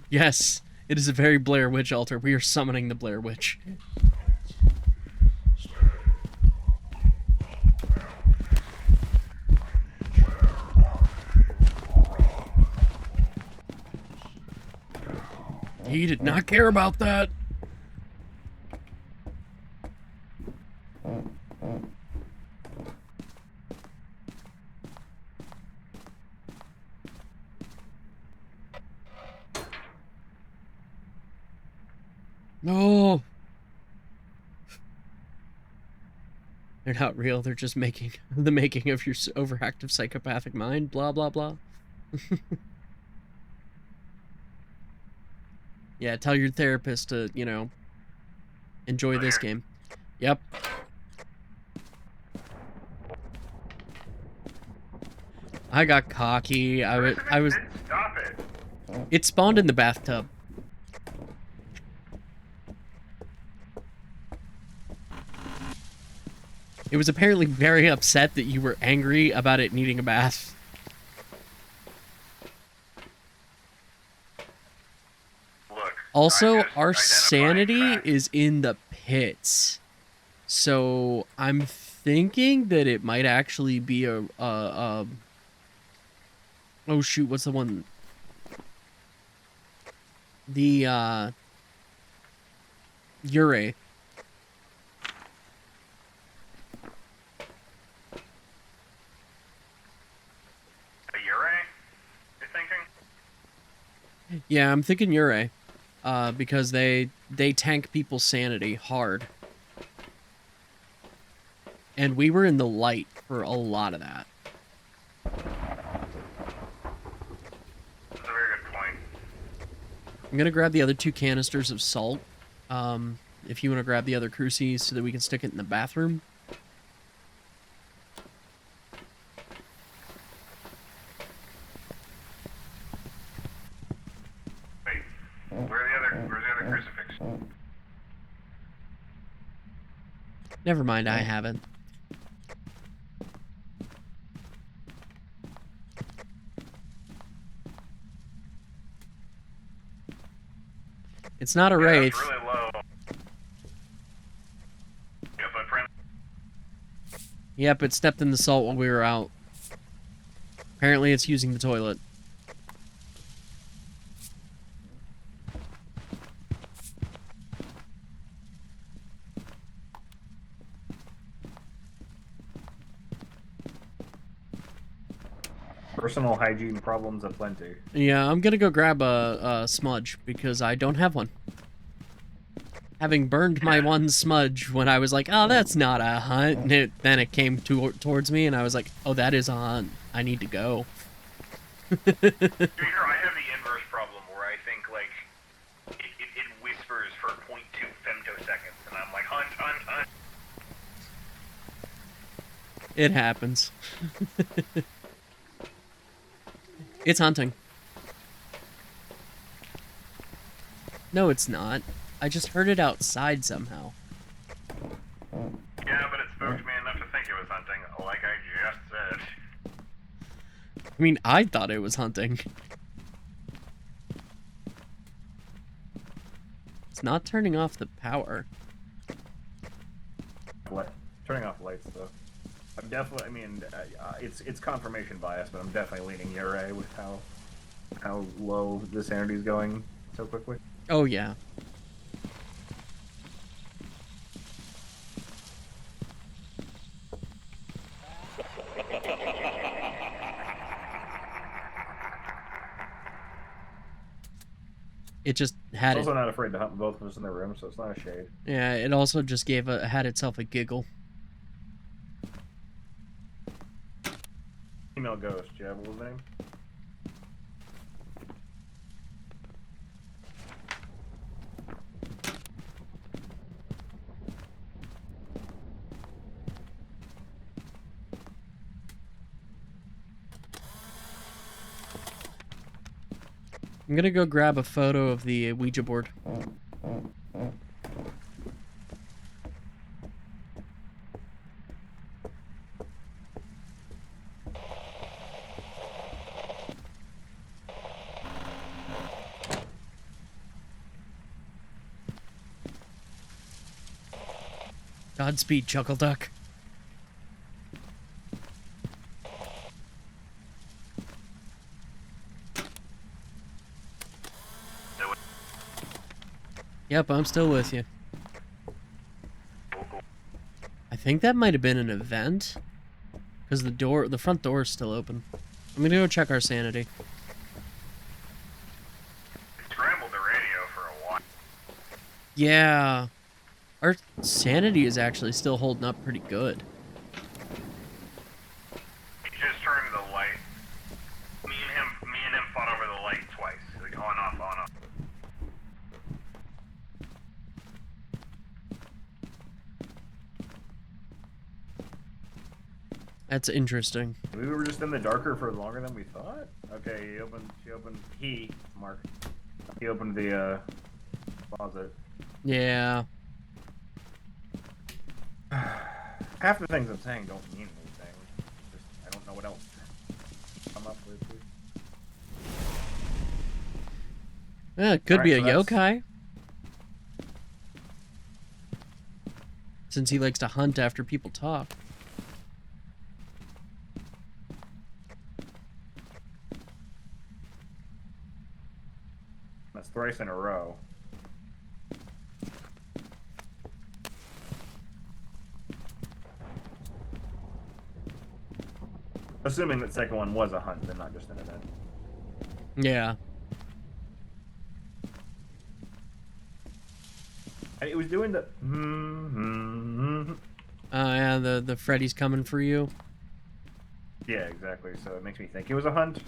Yes, it is a very Blair Witch altar. We are summoning the Blair Witch. He did not care about that. No. They're not real. They're just making the making of your overactive psychopathic mind. Blah, blah, blah. Yeah, tell your therapist to, you know, enjoy this game. Yep. I got cocky. I was. Stop it. It spawned in the bathtub. It was apparently very upset that you were angry about it needing a bath. Look. Also, I'm just our identifying sanity facts. is in the pits. So, I'm thinking that it might actually be a oh shoot, what's the one? The, Ure. A Ure? You're thinking? Yeah, I'm thinking Ure. Because they tank people's sanity hard. And we were in the light for a lot of that. That's a very good point. I'm gonna grab the other 2 canisters of salt. If you want to grab the other crucies so that we can stick it in the bathroom. Wait. Where's the other crucifix? Never mind, I haven't. It's not a Yeah, wraith. it's really low. Yeah, footprint. Yep, it stepped in the salt while we were out. Apparently it's using the toilet. Personal hygiene problems aplenty. Yeah, I'm gonna go grab a smudge because I don't have one. Having burned my one smudge when I was like, oh, that's not a hunt. And then it came towards me and I was like, oh, that is a hunt. I need to go. Here, I have the inverse problem where I think, like, it whispers for 0.2 femtoseconds, and I'm like, hunt, hunt, hunt. It happens. It's hunting. No, it's not. I just heard it outside somehow. Yeah, but it spooked me enough to think it was hunting, like I just said. I mean, I thought it was hunting. It's not turning off the power. Turning off lights though. I'm definitely. I mean, it's confirmation bias, but I'm definitely leaning Ure with how low the sanity is going so quickly. Oh, yeah. It just had It's it. also not afraid to hunt both of us in the room, so it's not a shade. Yeah, it also just had itself a giggle. Female ghost. Do you have his name? I'm gonna go grab a photo of the Ouija board. Godspeed, Chuckle Duck. Yep, I'm still with you. I think that might have been an event, because the front door is still open. I'm gonna go check our sanity. Scrambled the radio for a while. Yeah, our sanity is actually still holding up pretty good. He just turned the light. Me and him fought over the light twice. Like on off, on off. That's interesting. We were just in the darker for longer than we thought? Okay, he opened the closet. Yeah. Half the things I'm saying don't mean anything. Just, I don't know what else to come up with. Yeah, it could be a Alright, so yokai. Since he likes to hunt after people talk. That's thrice in a row. Assuming that second one was a hunt and not just an event. Yeah. It was doing the Yeah, the Freddy's coming for you. Yeah, exactly. So it makes me think it was a hunt.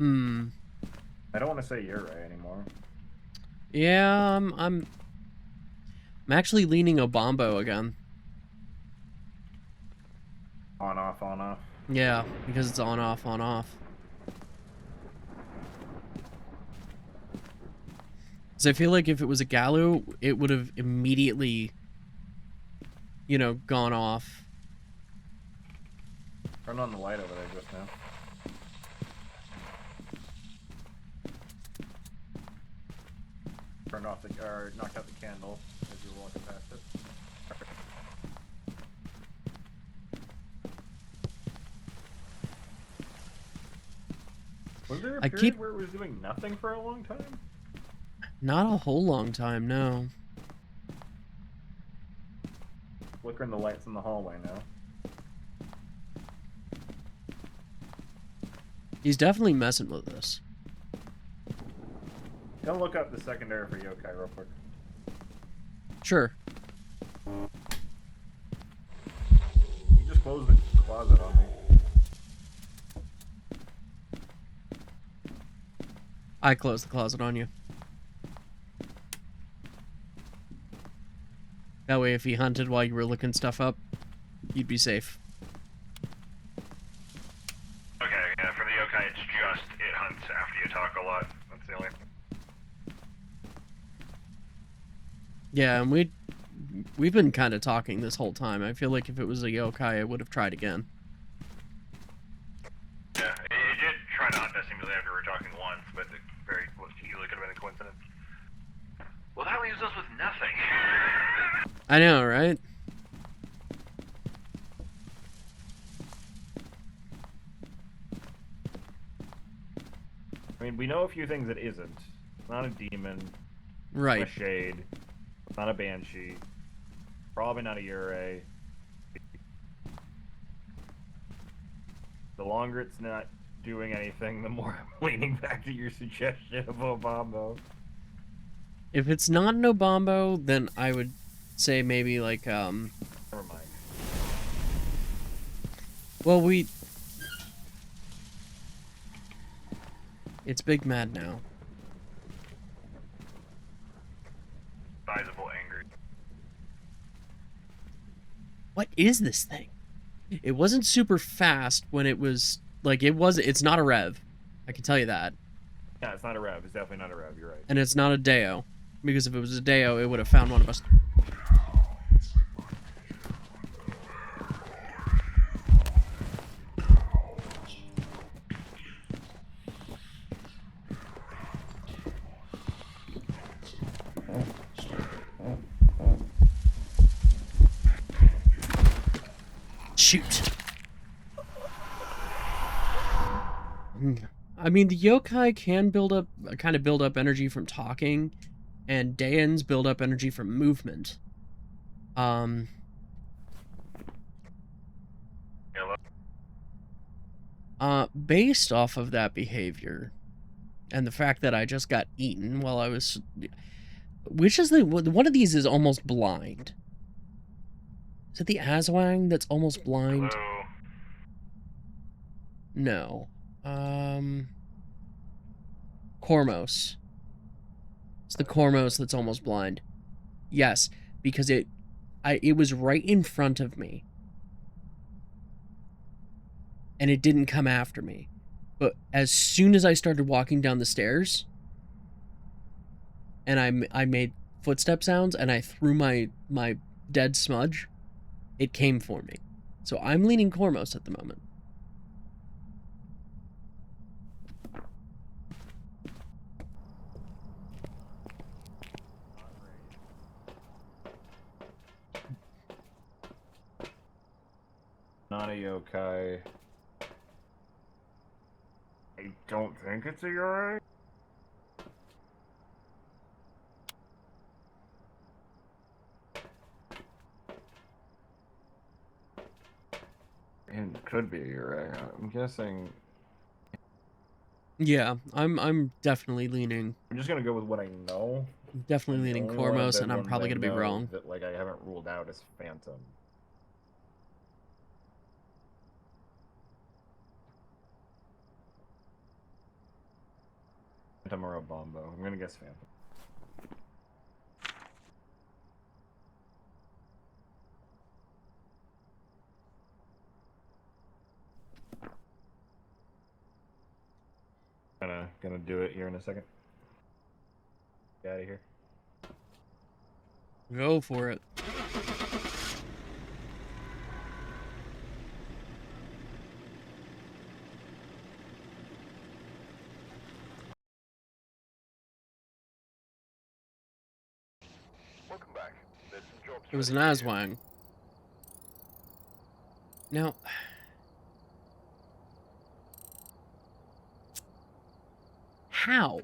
I don't want to say you're right anymore. Yeah, I'm actually leaning Obambo again. On off, on off. Yeah, because it's on off, on off. Because I feel like if it was a Gallo, it would have immediately, you know, gone off. Turn on the light over there just now. Turned off the, or knocked out the candle as you were walking past it. Was there a period where it was doing nothing for a long time? Not a whole long time, no. Flickering the lights in the hallway now. He's definitely messing with us. Gonna look up the secondary for yokai real quick. Sure. You just closed the closet on me. I closed the closet on you. That way, if he hunted while you were looking stuff up, you'd be safe. Okay, yeah, for the yokai, it's just it hunts after you talk a lot. That's the only. Yeah, and we've been kind of talking this whole time. I feel like if it was a yokai, I would have tried again. Yeah, it did try to hunt us immediately after we were talking once, but it very easily could have been a coincidence. Well, that leaves us with nothing. I know, right? I mean, we know a few things that isn't. It's not a demon. Right. Not a shade. It's not a banshee. Probably not a Yurei. The longer it's not doing anything, the more I'm leaning back to your suggestion of Obambo. If it's not an Obambo, then I would say maybe like, Never mind. well, it's Big Mad now. Sizable anger. What is this thing? It wasn't super fast when it was, like, it's not a Rev. I can tell you that. Yeah, it's not a Rev. It's definitely not a Rev. You're right. And it's not a Deo. Because if it was a Deo, it would have found one of us. Shoot. I mean, the yokai can kind of build up energy from talking, and Daeans build up energy from movement. Hello? Based off of that behavior, and the fact that I just got eaten while I was... Which is one of these is almost blind. Is it the Aswang that's almost blind? Hello? No. Kormos. It's the Kormos that's almost blind. Yes, because it was right in front of me. And it didn't come after me. But as soon as I started walking down the stairs, and I made footstep sounds, and I threw my dead smudge, it came for me. So I'm leaning Kormos at the moment. Not a yokai. I don't think it's a yokai. And it could be a yokai. I'm guessing. Yeah, I'm definitely leaning. I'm just gonna go with what I know. Definitely leaning The only one of Kormos, the and I'm ones probably I gonna be know wrong. That like I haven't ruled out is Phantom. Phantom or a Bombo. I'm gonna guess Phantom. Gonna do it here in a second. Get out of here. Go for it. Welcome back. There's some jobs It was an ready for you. Aswang. Now, how?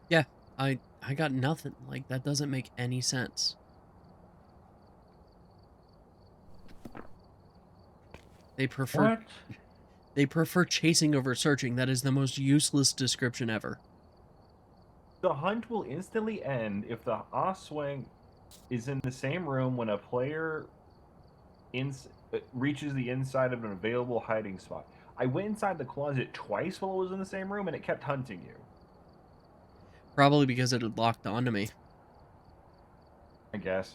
Yeah, I got nothing. Like, that doesn't make any sense. They prefer What? They prefer chasing over searching. That is the most useless description ever. The hunt will instantly end if the Oswang is in the same room when a player reaches the inside of an available hiding spot. I went inside the closet twice while I was in the same room, and it kept hunting you. Probably because it had locked onto me. I guess.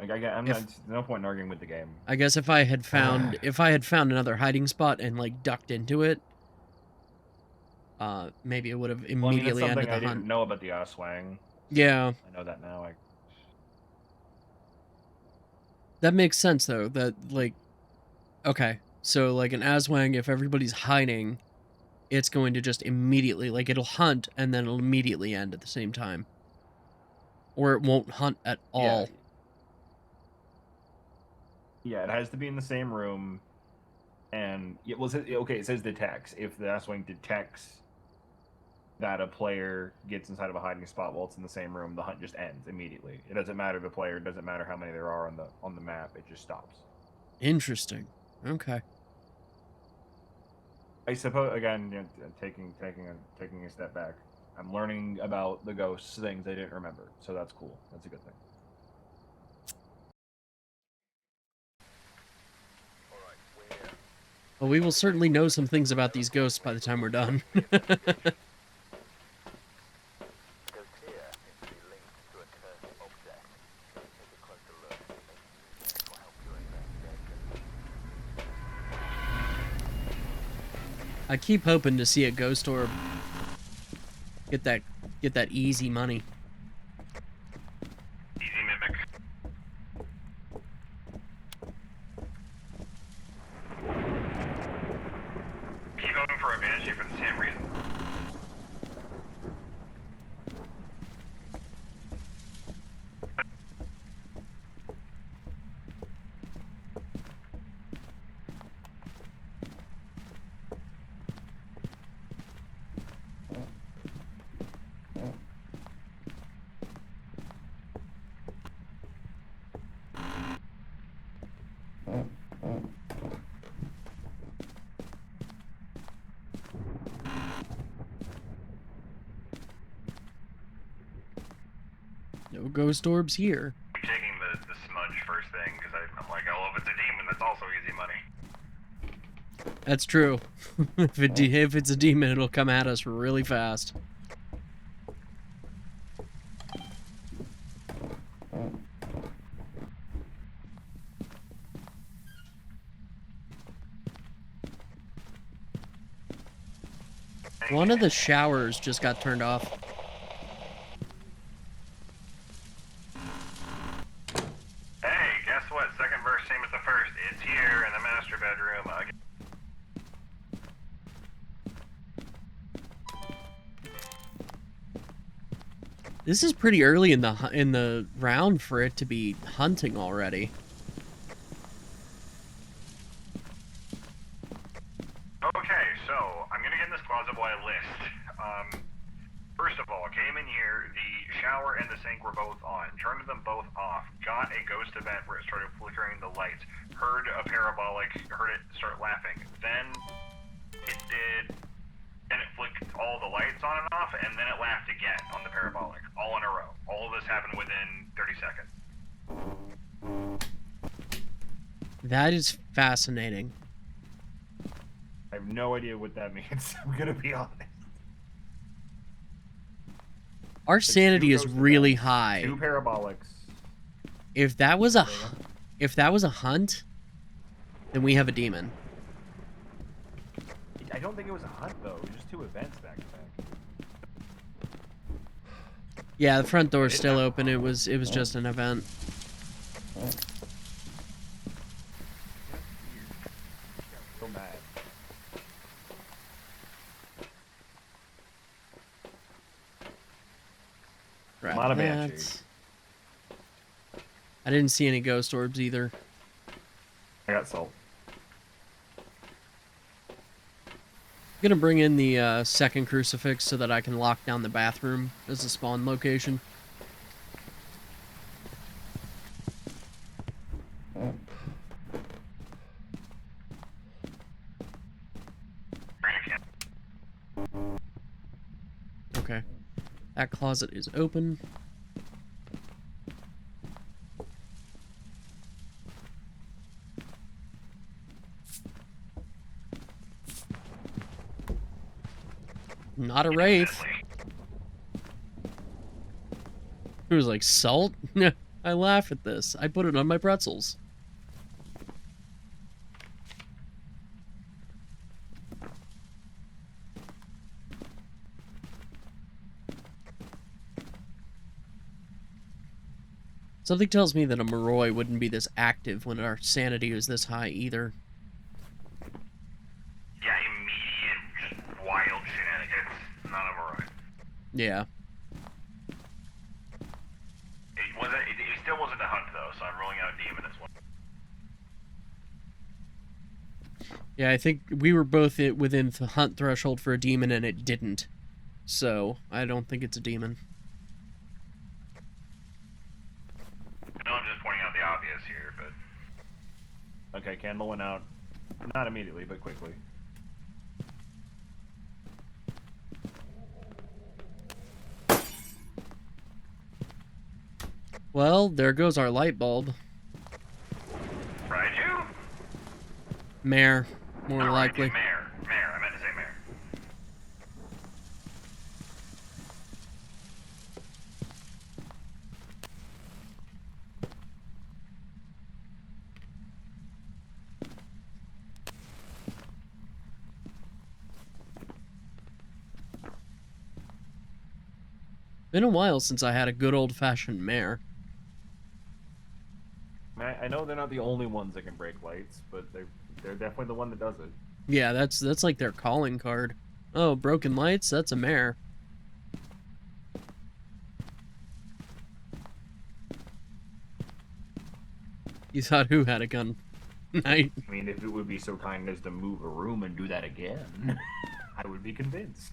I'm not. No point in arguing with the game. I guess if I had found another hiding spot and like ducked into it, maybe it would have immediately that's ended something the I hunt. didn't know about the Oswang. Yeah, I know that now. that makes sense though. That like, okay, so like an Aswang, if everybody's hiding, it's going to just immediately like it'll hunt and then it'll immediately end at the same time, or it won't hunt at all. Yeah, it has to be in the same room, and it says detects. If the Oswang detects that a player gets inside of a hiding spot while it's in the same room, the hunt just ends immediately. It doesn't matter the player, it doesn't matter how many there are on the map, it just stops. Interesting. Okay. I suppose again, taking a step back, I'm learning about the ghosts things I didn't remember, so that's cool. That's a good thing. All right, we're here. Well, we will certainly know some things about these ghosts by the time we're done. The ghost here seems to be linked to a cursed object. Take a closer look. Maybe this will help your investigation. I keep hoping to see a ghost orb. Get that easy money. Easy mimic. going for a banshee for the same reason. No ghost orbs here. I'm taking the smudge first thing because I'm like, oh, if it's a demon, that's also easy money. That's true. If it's a demon, it'll come at us really fast. One of the showers just got turned off. Hey, guess what? Second verse, same as the first. It's here in the master bedroom. This is pretty early in the round for it to be hunting already. Okay, so I'm gonna get in this closet boy list. First of all, came in here, the shower and the sink were both on. Turned them both off. Got a ghost event where it started flickering the lights. Heard a parabolic, heard it start laughing. Then it did, then it flicked all the lights on and off, and then it laughed again on the parabolic, all in a row. All of this happened within 30 seconds. That is fascinating. I have no idea what that means. I'm gonna be honest. Our sanity is ghost really events, high. 2 parabolics. If that was a hunt, then we have a demon. I don't think it was a hunt though. It was just 2 events back to back. Yeah, the front door's still open. It was just an event. So mad. Grab Not a that. banshee. I didn't see any ghost orbs either. I got salt. I'm gonna bring in the second crucifix so that I can lock down the bathroom as a spawn location. Okay. That closet is open. Not a wraith. It was like salt? I laugh at this. I put it on my pretzels. Something tells me that a Moroi wouldn't be this active when our sanity is this high either. Yeah, immediate, just wild shenanigans. None of them are right. Yeah. It still wasn't a hunt though, so I'm ruling out demon as well. Yeah, I think we were both within the hunt threshold for a demon and it didn't. So, I don't think it's a demon. I know I'm just pointing out the obvious here, but Okay, candle went out. Not immediately, but quickly. Well, there goes our light bulb. Raiju? Mare, more Not likely. Raiju, Mare. I meant to say mare. Been a while since I had a good old-fashioned mare. I know they're not the only ones that can break lights, but they're definitely the one that does it. Yeah, that's like their calling card. Oh, broken lights? That's a mare. You thought who had a gun? I I mean, if it would be so kind as to move a room and do that again, I would be convinced.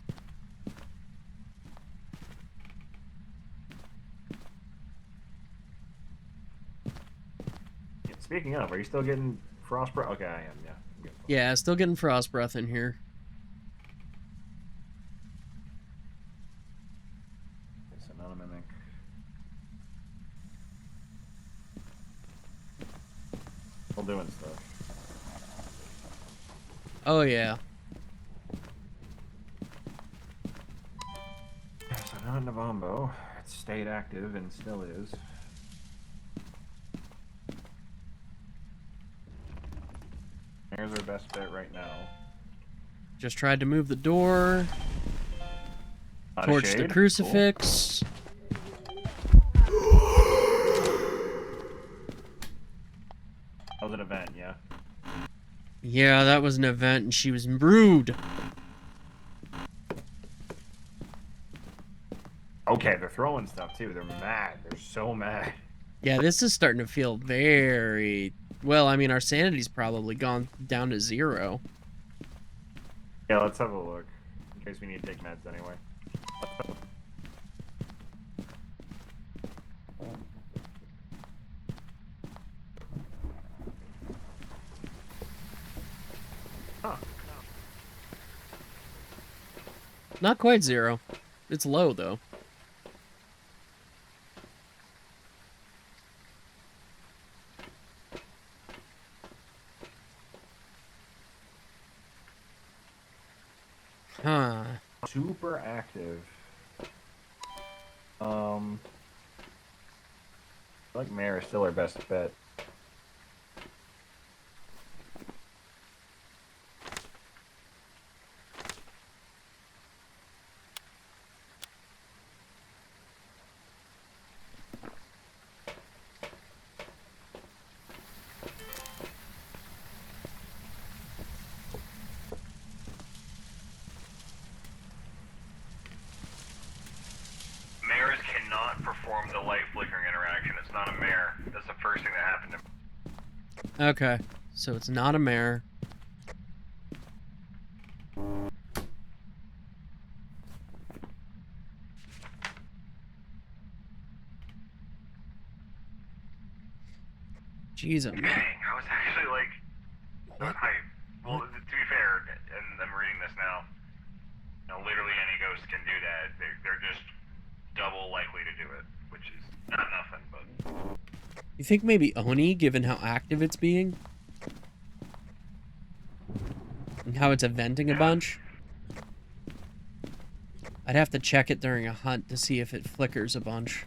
Yeah, speaking of, are you still getting frost breath? Okay, I am, yeah. I'm getting frost. yeah, still getting frost breath in here. Okay, so not a mimic. Still doing stuff. Oh yeah. So not in the Bombo. It stayed active and still is. There's our best bet right now. Just tried to move the door. Not a Torch the shade? crucifix. That was an event, yeah. Yeah, that was an event and she was rude. Okay, they're throwing stuff too. They're mad. They're so mad. Yeah, this is starting to feel very... Well, I mean, our sanity's probably gone down to 0. Yeah, let's have a look. In case we need to take meds anyway. Huh. Not quite 0. It's low, though. Huh. Super active. I feel like Mare is still our best bet. Mares cannot perform the light flickering interaction. It's not a mare. That's the first thing that happened to me. Okay. So it's not a mare. Jeez, Dang, I was actually like, well, to be fair, and I'm reading this now, you know, literally any ghost can do that. They're just double likely to do it, which is not nothing, but... You think maybe Oni, given how active it's being? And how it's eventing a bunch? I'd have to check it during a hunt to see if it flickers a bunch.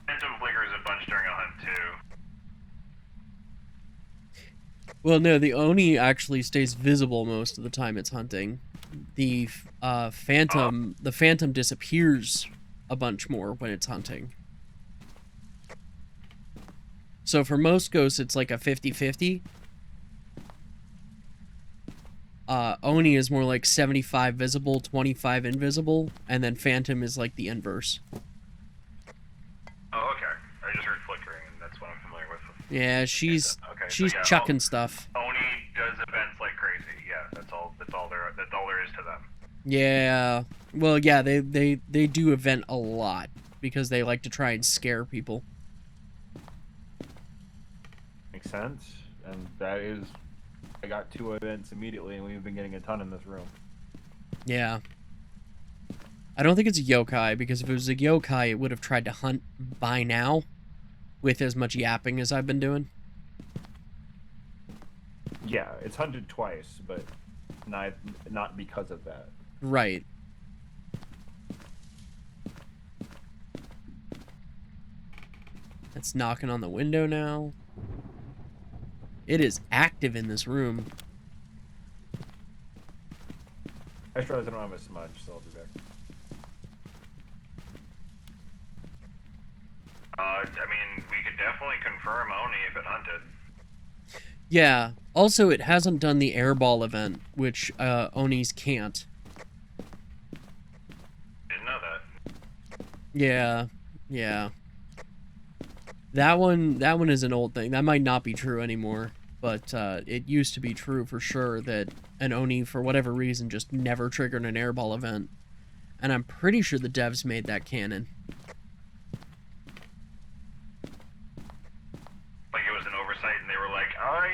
Phantom flickers a bunch during a hunt, too. Well, no, the Oni actually stays visible most of the time it's hunting. The Phantom disappears a bunch more when it's hunting. So for most ghosts, it's like a 50-50. Oni is more like 75 visible, 25 invisible, and then Phantom is like the inverse. Oh, okay. I just heard flickering, and that's what I'm familiar with. Yeah, she's Okay, so she's yeah, chucking stuff. Oni does events like crazy. Yeah, that's all there is to them. Yeah. Well, yeah, they do event a lot because they like to try and scare people. Makes sense. And that is... I got 2 events immediately, and we've been getting a ton in this room. Yeah. I don't think it's a yokai, because if it was a yokai, it would have tried to hunt by now with as much yapping as I've been doing. Yeah, it's hunted twice, but not because of that. Right. It's knocking on the window now. It is active in this room. I just realized I don't have a smudge, so I'll be back. I mean, we could definitely confirm Oni if it hunted. Yeah. Also, it hasn't done the airball event, which Onis can't. Didn't know that. Yeah. Yeah. That one is an old thing. That might not be true anymore, but it used to be true for sure that an Oni, for whatever reason, just never triggered an airball event. And I'm pretty sure the devs made that canon. Like it was an oversight, and they were like,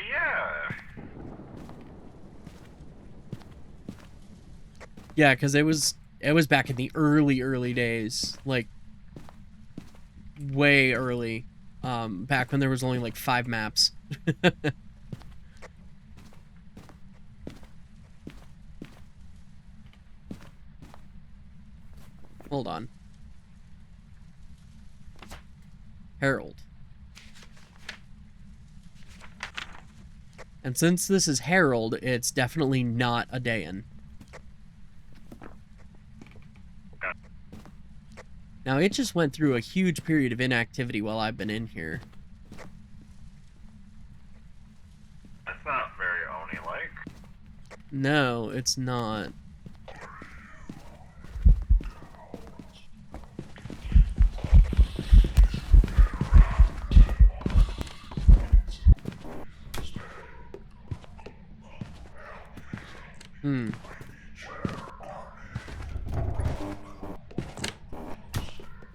yeah. Yeah, because it was back in the early days, like way early, back when there was only like 5 maps. Hold on. Herald. And since this is Herald, it's definitely not a Dayan. Now, it just went through a huge period of inactivity while I've been in here. That's not very Oni-like. No, it's not.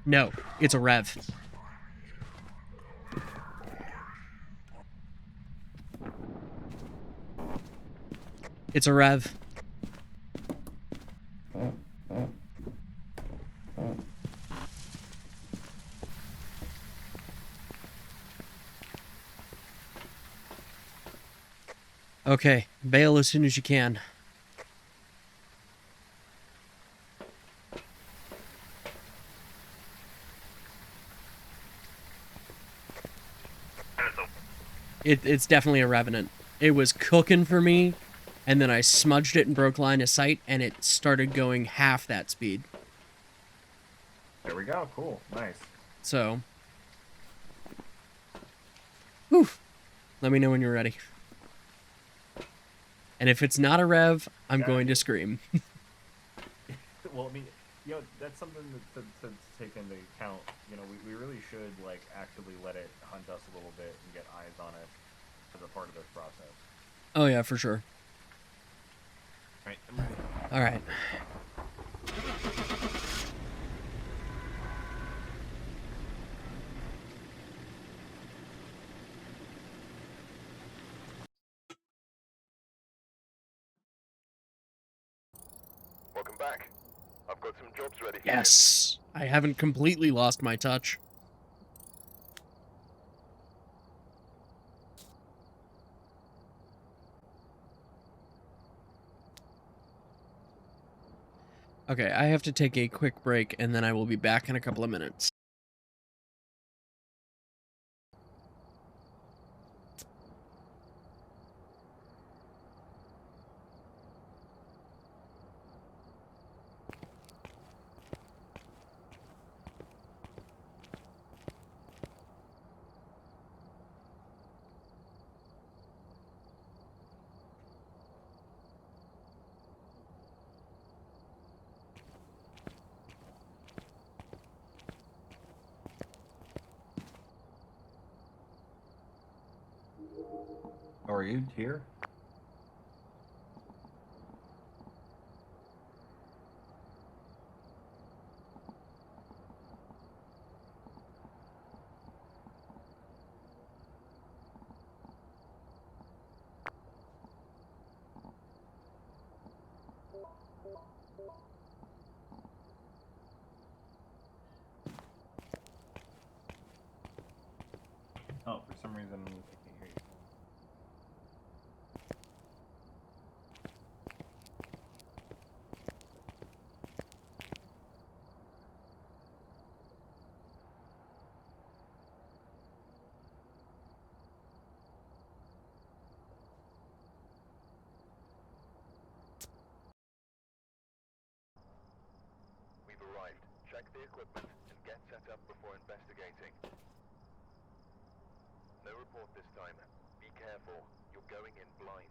No, it's a Rev. It's a Rev. Okay, bail as soon as you can. It's definitely a Revenant. It was cooking for me, and then I smudged it and broke line of sight, and it started going half that speed. There we go. Cool. Nice. So, whew, let me know when you're ready. And if it's not a Rev, I'm going to scream. Well, I mean, that's something to take into account. We really should, like, actively let it hunt us a little bit and get eyes on it as a part of this process. Oh yeah, for sure. Right, I'm ready. All right. Welcome back. I've got some jobs ready for Yes, I haven't completely lost my touch. Okay, I have to take a quick break, and then I will be back in a couple of minutes. Oh, are you here? Oh, for some reason I can't hear you. We've arrived. Check the equipment and get set up before investigating. No report this time. Be careful. Your going in blind.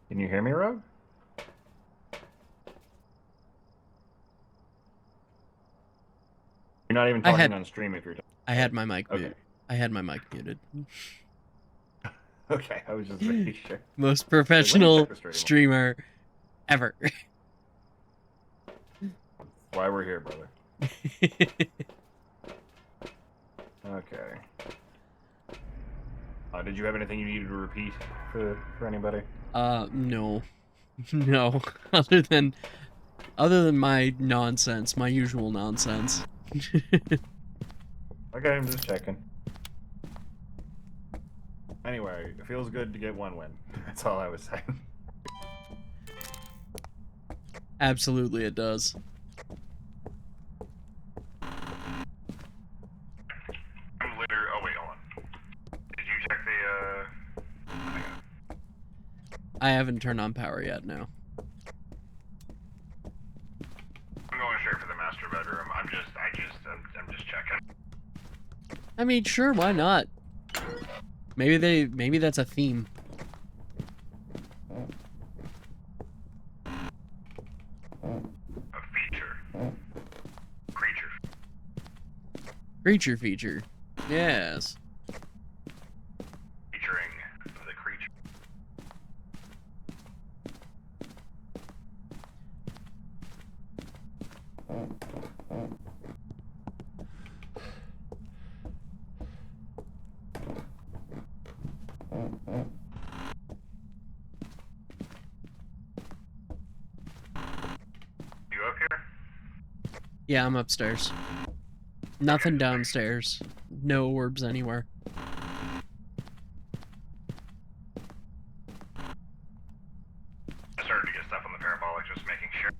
Can you hear me, Rogue? You're not even I talking had- on stream if you're talking. I had my mic Okay. muted. I had my mic muted. Okay, I was just making sure. Most professional check this streamer ever. That's why we're here, brother. Okay. Did you have anything you needed to repeat for anybody? No. No. Other than my nonsense, my usual nonsense. Okay, I'm just checking. Anyway, it feels good to get one win. That's all I was saying. Absolutely it does. I'm literally. Oh wait, hold on. Did you check the? Hang on. I haven't turned on power yet, no. I'm going straight for the master bedroom. I'm just checking. I mean, sure, why not? Maybe that's a theme. A feature. Creature. Creature feature. Yes. Featuring the creature. You up here? Yeah, I'm upstairs. Nothing downstairs. No orbs anywhere. I started to get stuff on the parabolic, just making sure.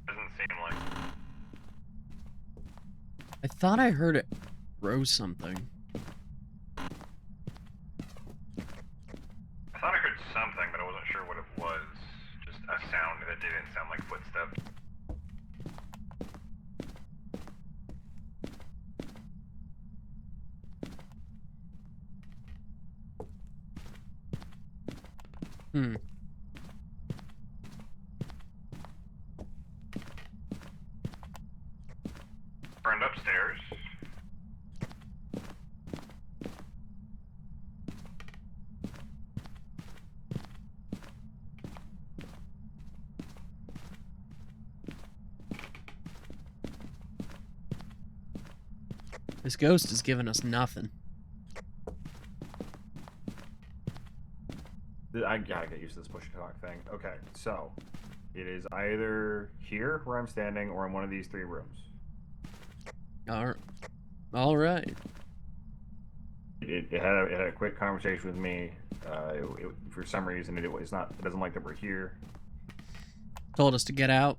Doesn't seem like. I thought I heard it throw something. I thought I heard something, but I wasn't sure what it was. Just a sound that didn't sound like footsteps. Hmm. Friend upstairs. This ghost is giving us nothing. I gotta get used to this push to talk thing. Okay, so it is either here where I'm standing or in one of these three rooms. All right. It had a quick conversation with me. For some reason, it doesn't like that we're here. Told us to get out.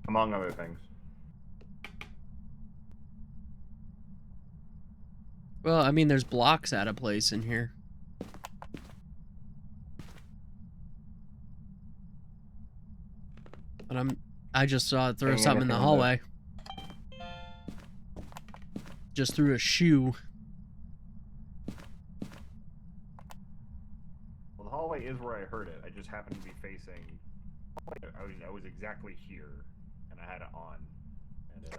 Among other things. Well, I mean, there's blocks out of place in here. But I just saw it throw Hanging something in the anything in hallway. Just threw a shoe. Well, the hallway is where I heard it. I just happened to be facing. I was exactly here, and I had it on, and it.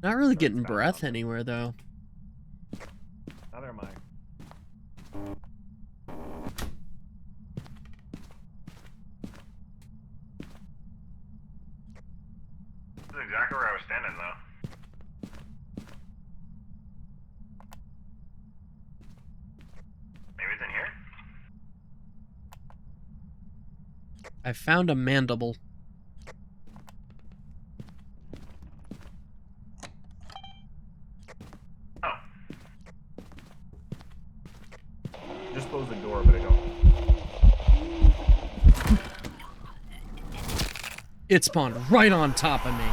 Not really So getting it's not breath on. anywhere, though. Neither am I. This is exactly where I was standing, though. Maybe it's in here? I found a mandible. Oh. just close the door, but I don't. It spawned right on top of me.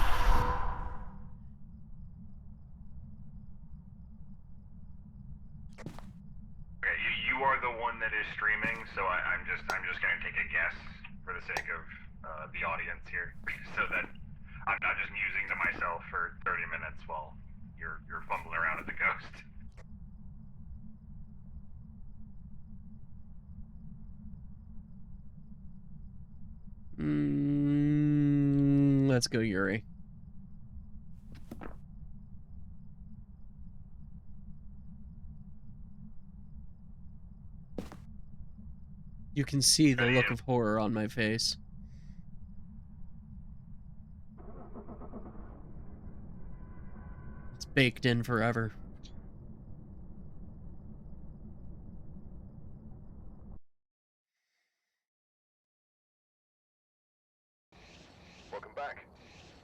Okay, you are the one that is streaming, so I'm just gonna take a guess for the sake of the audience here, so that I'm not just musing to myself for 30 minutes while you're fumbling around at the ghost. Let's go, Yuri. You can see the look of horror on my face. It's baked in forever. Welcome back.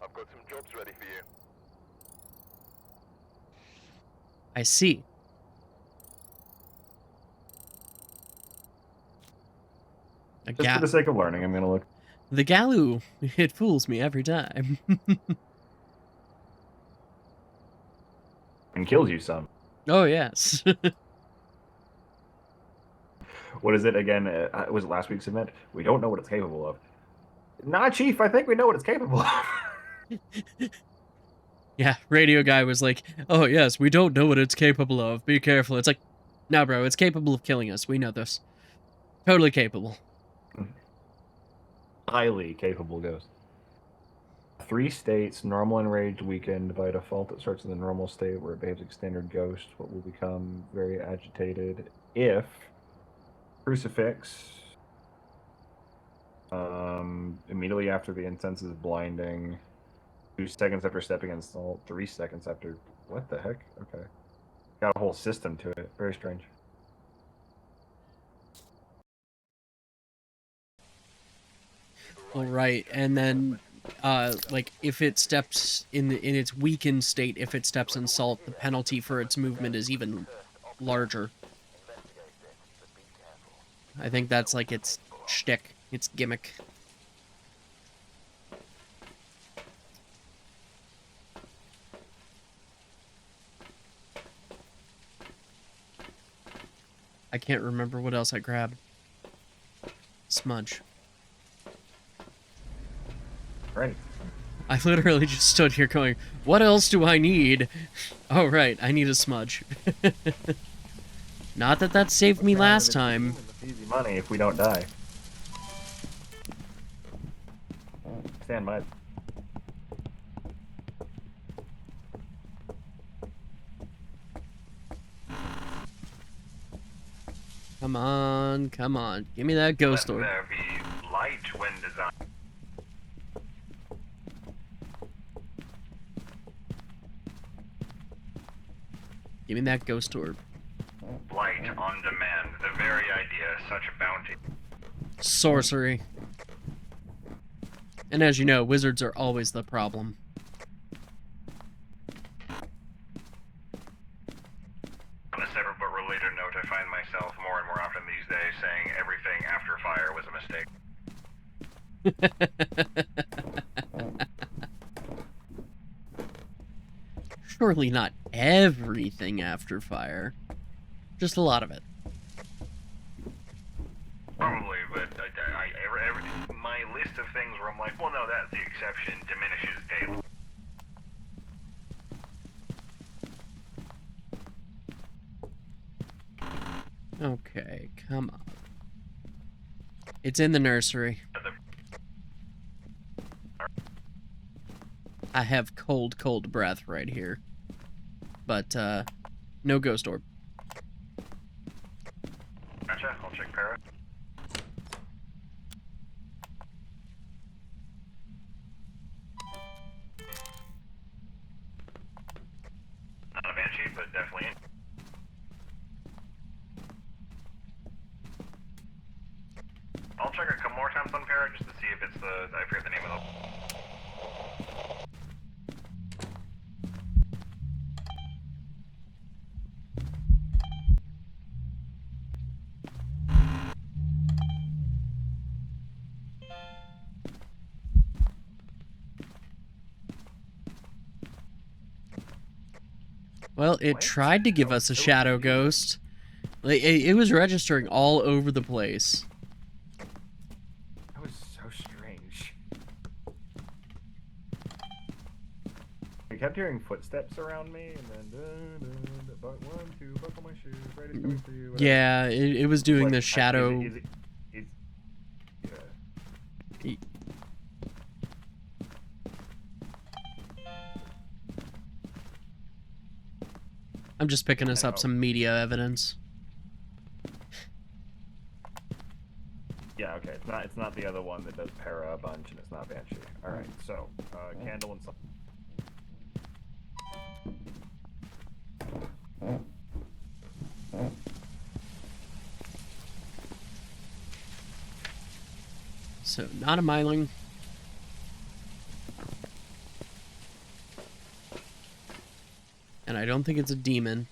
I've got some jobs ready for you. I see. Just for the sake of learning, I'm gonna look. The Galoo, it fools me every time. And kills you some. Oh, yes. What is it again? Was it last week's event? We don't know what it's capable of. Nah, Chief, I think we know what it's capable of. Yeah, radio guy was like, oh, yes, we don't know what it's capable of. Be careful. It's like, no, bro, it's capable of killing us. We know this. Totally capable. Highly capable ghost. 3 states, normal, enraged, weakened. By default, it starts in the normal state where it behaves like standard ghost, but will become very agitated if crucifix. Immediately after the incense is blinding. 2 seconds after stepping in salt. 3 seconds after. What the heck? Okay. Got a whole system to it. Very strange. All right, and then, like, if it steps in its weakened state, if it steps in salt, the penalty for its movement is even larger. I think that's like its shtick, its gimmick. I can't remember what else I grabbed. Smudge. Right. I literally just stood here going, what else do I need? Oh, right, I need a smudge. Not that that saved me last time. It's easy money if we don't die. Stand by. Come on, come on. Give me that ghost Let orb. there be light when designed. Give me that ghost orb. Light on demand. The very idea, such a bounty. Sorcery. And as you know, wizards are always the problem. On a separate but related note, I find myself more and more often these days saying everything after fire was a mistake. Surely not everything after fire. Just a lot of it. Probably, but my list of things where I'm like, well, no, that's the exception, diminishes daily. Okay, come on. It's in the nursery. I have cold, cold breath right here. But, no ghost orb. Gotcha, I'll check Para. Not a Banshee, but definitely in. I'll check a couple more times on Para just to see if it's the, I forget the name of the... Well, it What? tried to give That us a was so shadow confusing. ghost. Like, it was registering all over the place. That was so strange. I kept hearing footsteps around me, and then but 1, 2, buckle my shoes, right is coming for you. Whatever. Yeah, it was doing Like, the shadow. Yeah. I'm just picking us I up know. some media evidence. Yeah, okay. It's not the other one that does para a bunch, and it's not Banshee. All right, so candle and something. So, not a myling. And I don't think it's a demon.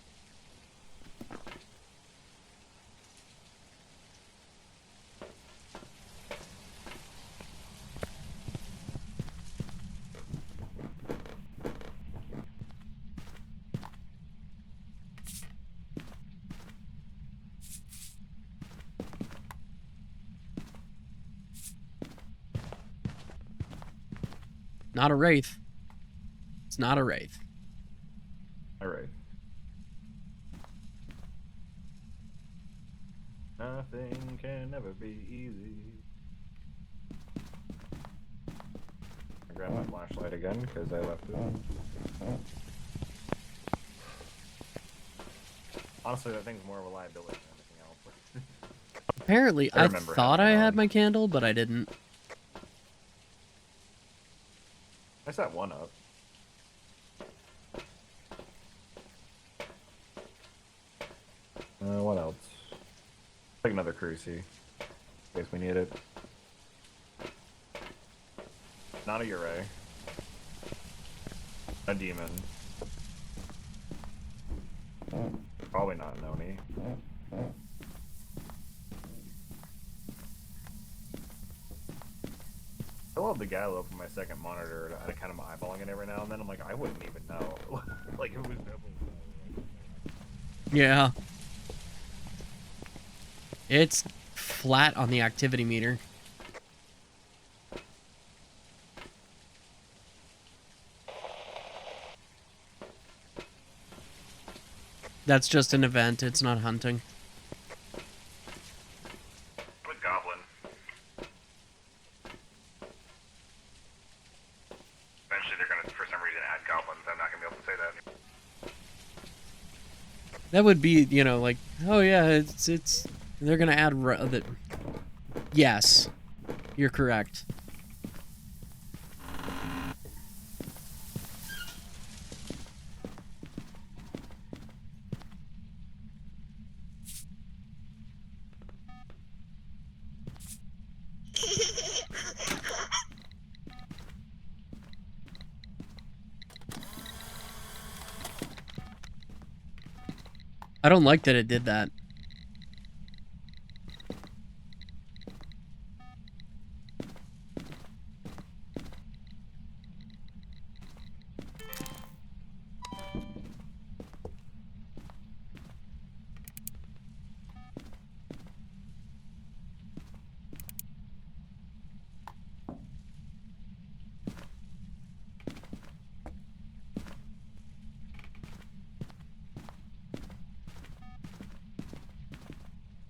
Not a wraith. It's not a wraith. All right. Nothing can ever be easy. I grabbed my flashlight again because I left it. Honestly, that thing's more of a liability than anything else. Apparently, I I remember thought I having it had on. my candle, but I didn't. I set one up. What else? Take another cruci. In case we need it. Not a Ure. A demon. Probably not an Oni. I love the Gallo from my second monitor. I kind of eyeballing it every now and then. I'm like, I wouldn't even know. Like, it was definitely. Yeah. It's flat on the activity meter. That's just an event, it's not hunting. I'm a goblin. Eventually they're gonna, for some reason, add goblins. I'm not gonna be able to say that anymore. That would be, you know, like, oh yeah, it's they're gonna add that. Yes, you're correct. I don't like that it did that.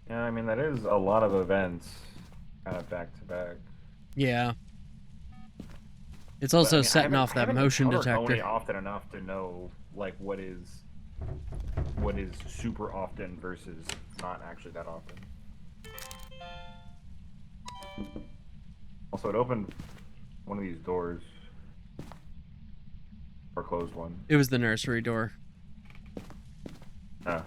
Yeah, I mean, that is a lot of events, kind of back to back. Yeah. It's But, also I mean, setting off I that haven't motion encountered Oni detector. often enough to know, like, what is super often versus not actually that often. Also, it opened one of these doors. Or closed one. It was the nursery door. Ah.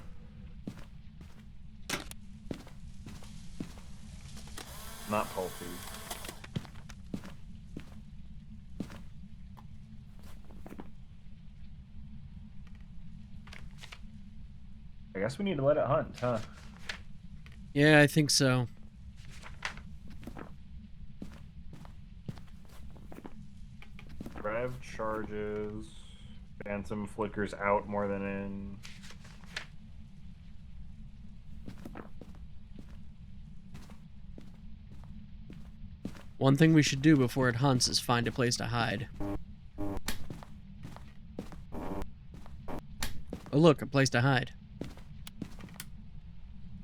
Not pulpy. I guess we need to let it hunt, huh? Yeah, I think so. Rev charges. Phantom flickers out more than in. One thing we should do before it hunts is find a place to hide. Oh look, a place to hide.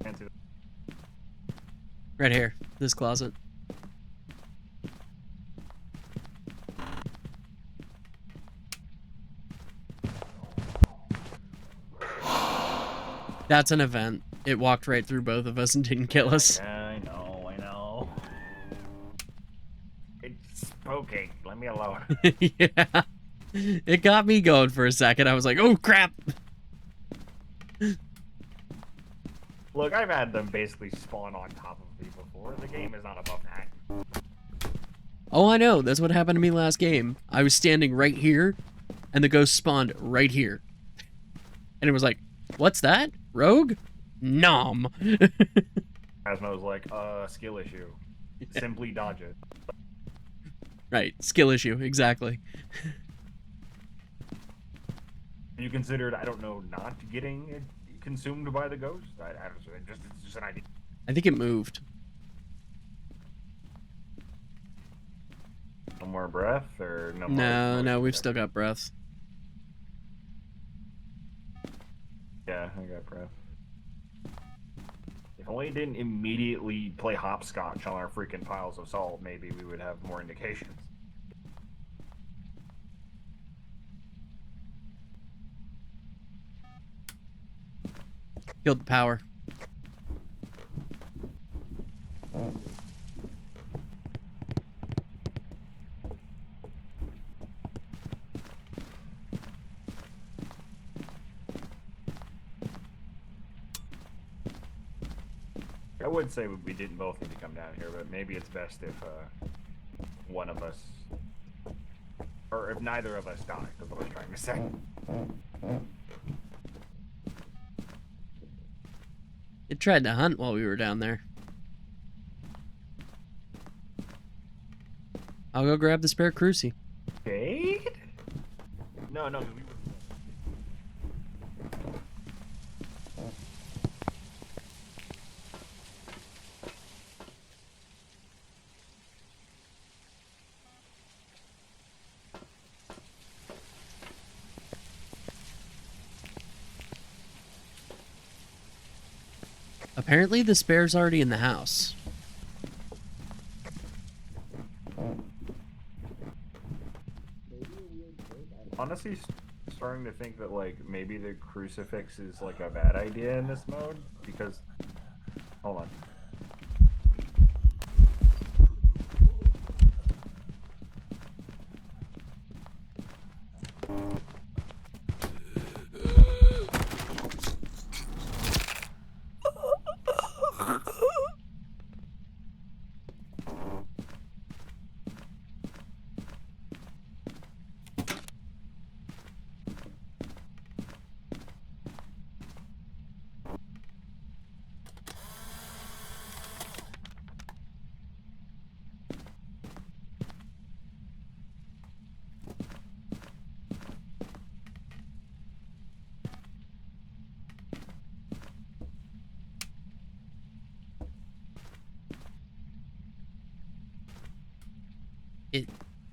Fancy. Right here, this closet. That's an event. It walked right through both of us and didn't kill us. Yeah, I know, I know. It's poking. Let me alone. Yeah. It got me going for a second. I was like, oh crap! Look, I've had them basically spawn on top of me before. The game is not above that. Oh, I know. That's what happened to me last game. I was standing right here, and the ghost spawned right here. And it was like, what's that? Rogue? Nom. Phasmo was like, skill issue. Simply dodge it. Right, skill issue, exactly. You considered, I don't know, not getting it consumed by the ghost? It's just an idea. I think it moved. No more breath, or no more? No, we've still got breath. Yeah, I got breath. If only it didn't immediately play hopscotch on our freaking piles of salt, maybe we would have more indications. Killed the power. I would say we didn't both need to come down here, but maybe it's best if one of us, or if neither of us die, is what I was trying to say. It tried to hunt while we were down there. I'll go grab the spare cruci. Jade? No, we were... Apparently the spare's already in the house. Honestly, starting to think that, like, maybe the crucifix is, like, a bad idea in this mode, because... Hold on.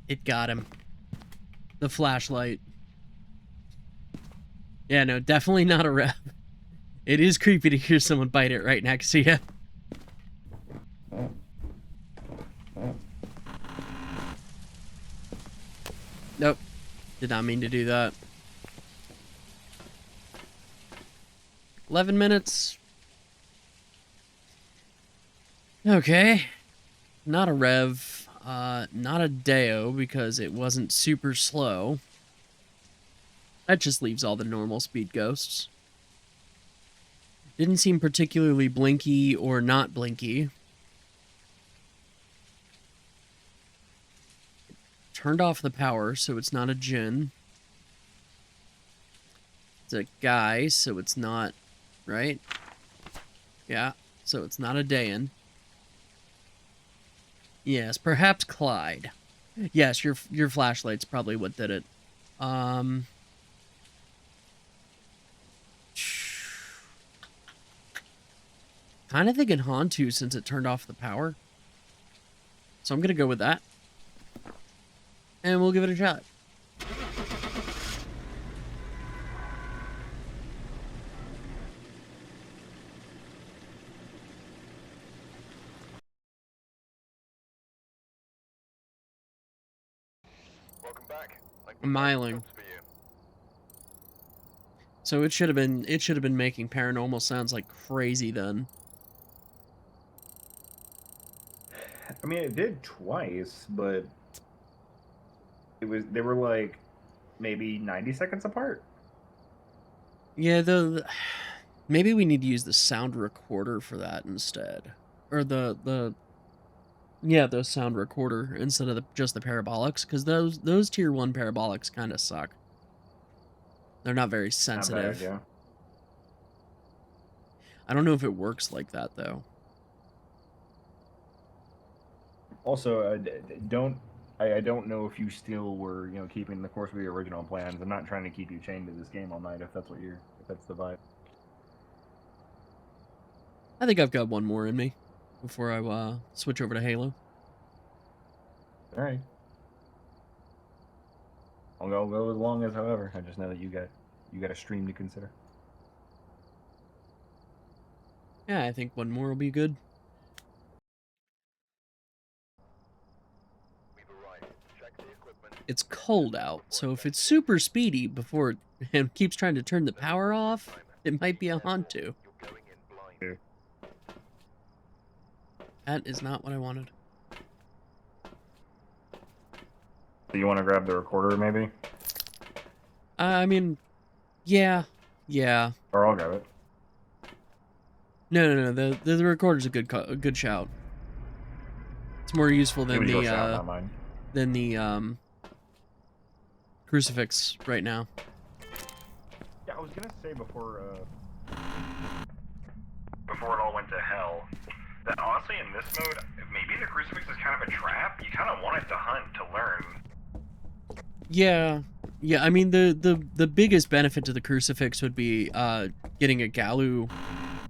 It got him. The flashlight. Yeah, no, definitely not a rev. It is creepy to hear someone bite it right next to you. Nope. Did not mean to do that. 11 minutes. Okay. Not a rev. Not a Deo because it wasn't super slow. That just leaves all the normal speed ghosts. Didn't seem particularly blinky or not blinky. Turned off the power, so it's not a Jinn. It's a guy, so it's not, right? Yeah, so it's not a Dayan. Yes, perhaps Clyde. Yes, your flashlight's probably what did it. Kind of thinking Hantu since it turned off the power. So I'm going to go with that. And we'll give it a shot. Welcome back. Miling. So it should have been making paranormal sounds like crazy then. I mean, it did twice, but they were like maybe 90 seconds apart. Yeah, maybe we need to use the sound recorder for that instead. Or the sound recorder instead of just the parabolics, because those tier 1 parabolics kind of suck. They're not very sensitive. Not bad, yeah. I don't know if it works like that though. Also, I don't know if you still were keeping the course with your original plans. I'm not trying to keep you chained to this game all night if that's the vibe. I think I've got one more in me before I switch over to Halo. All right. I'll go as long as however. I just know that you got a stream to consider. Yeah, I think one more will be good. It's cold out, so if it's super speedy before it keeps trying to turn the power off, it might be a Hantu. That is not what I wanted. So you want to grab the recorder, maybe? I mean, yeah. Or I'll grab it. No. The recorder's a good shout. It's more useful than It was your shout, not mine. the crucifix right now. Yeah, I was gonna say before it all went to hell, that honestly in this mode, maybe the crucifix is kind of a trap. You kind of want it to hunt to learn. Yeah. I mean, the biggest benefit to the crucifix would be getting a Galu,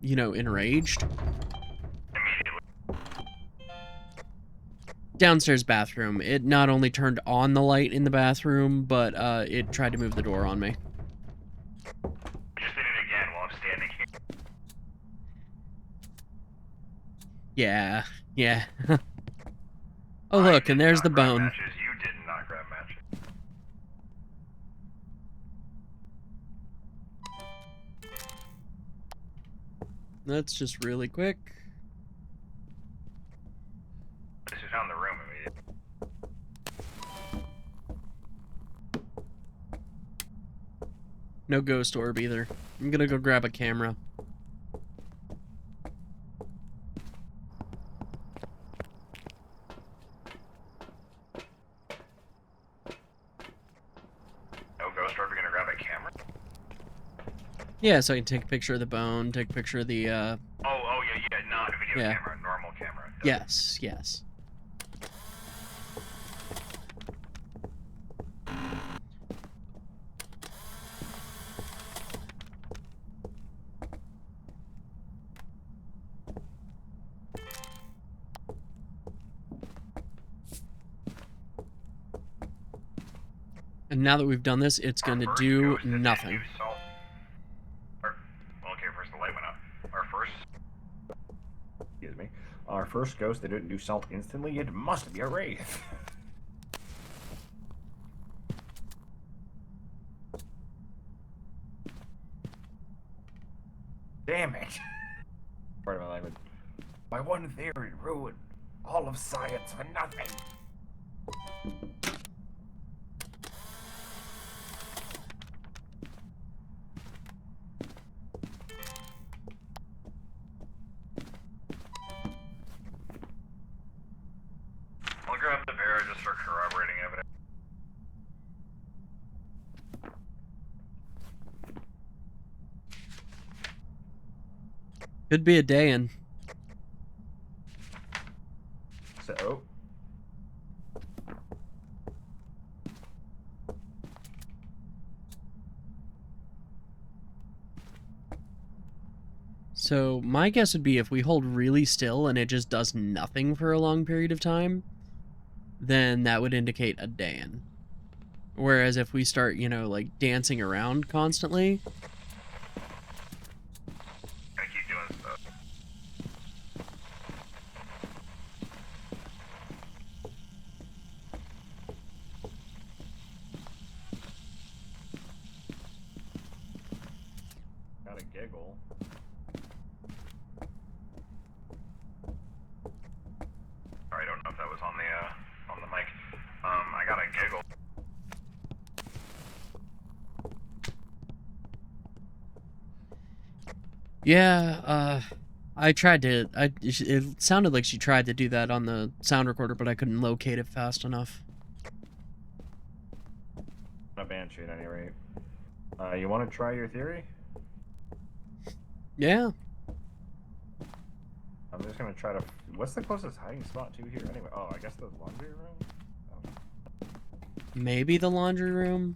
enraged. Immediately. Downstairs bathroom. It not only turned on the light in the bathroom, but it tried to move the door on me. I just did it again while I'm standing here. Yeah. Oh, look, and there's the bone. Matches. You did not grab matches. That's just really quick. I just found the room immediately. No ghost orb either. I'm gonna go grab a camera. No ghost orb, you're gonna grab a camera? Yeah, so I can take a picture of the bone, take a picture of the, yeah, not a video camera, normal camera. Yes. And now that we've done this, it's going to do nothing. Okay, first the light went up. excuse me, our first ghost that didn't do salt instantly, it must be a wraith. Damn it. Part of my language. My one theory ruined all of science for nothing. I'll grab the bear just for corroborating evidence. Could be a day in. So, So my guess would be if we hold really still and it just does nothing for a long period of time, then that would indicate a Dan. Whereas if we start, you know, like dancing around constantly, Gonna keep doing stuff. Got a giggle. Sorry, I don't know if that was on the mic. I got a giggle. yeah, I tried to, it sounded like she tried to do that on the sound recorder, but I couldn't locate it fast enough. A banshee at any rate. You want to try your theory? Yeah. I'm just gonna try to. What's the closest hiding spot to here anyway? Oh, I guess the laundry room. Oh. Maybe the laundry room.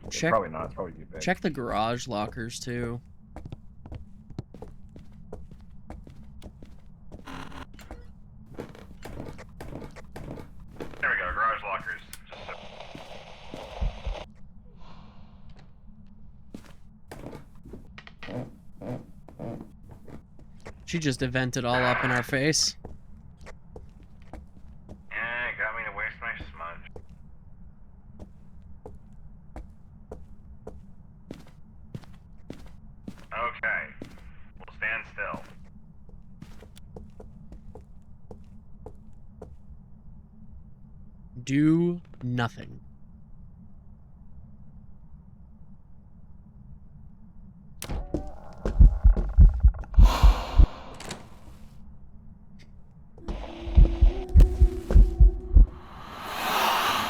It's Check- probably not. It's probably too big. Check the garage lockers, too. There we go, garage lockers. Just She just evented all up in our face. yeah, got me to waste my smudge. Okay, we'll stand still. Do nothing.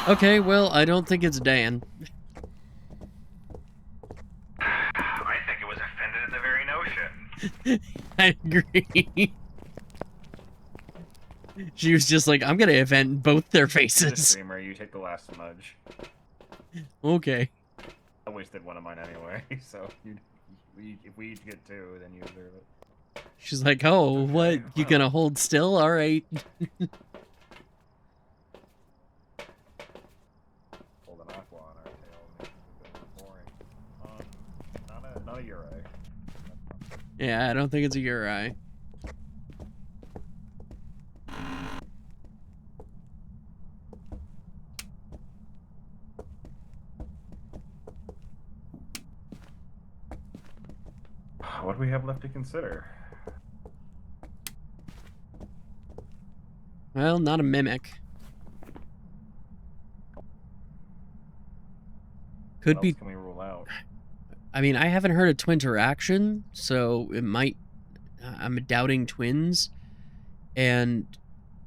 Okay, well, I don't think it's Dan. I think it was offended at the very notion. I agree. She was just like, I'm gonna event both their You're the faces. streamer, you take the last smudge. Okay. I wasted one of mine anyway, so if we each get two, then you deserve it. She's like, oh, what? You gonna hold still? Alright. Hold an aqua on our tail makes it a bit boring. Not a Uri. Yeah, I don't think it's a Uri. What do we have left to consider? Well, not a mimic. Could What be. else can we rule out? I mean, I haven't heard a twin interaction, so it might. I'm doubting twins, and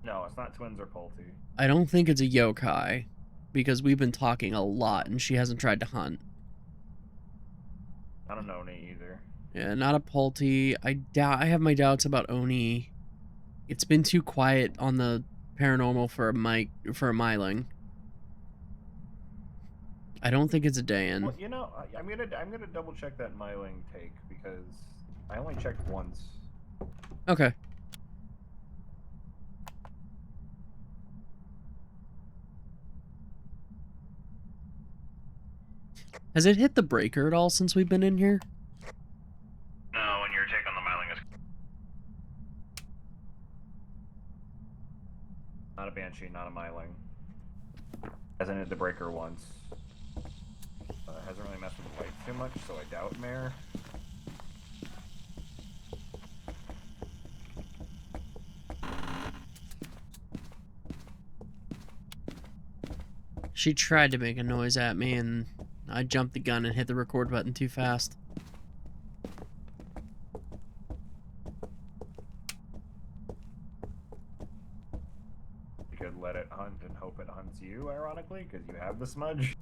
No, it's not twins or Pulte. I don't think it's a yokai, because we've been talking a lot, and she hasn't tried to hunt. I don't know Nate either. Yeah, not a Pulte. I have my doubts about Oni. It's been too quiet on the paranormal for a Myling. I don't think it's a Dan. Well, you know, I'm gonna double check that Myling take because I only checked once. Okay. Has it hit the breaker at all since we've been in here? No, when your take on the Myling is Not a Banshee, not a Myling. Hasn't hit the breaker once. Hasn't really messed with the lights too much, so I doubt Mare. She tried to make a noise at me, and I jumped the gun and hit the record button too fast. You could let it hunt and hope it hunts you, ironically, because you have the smudge.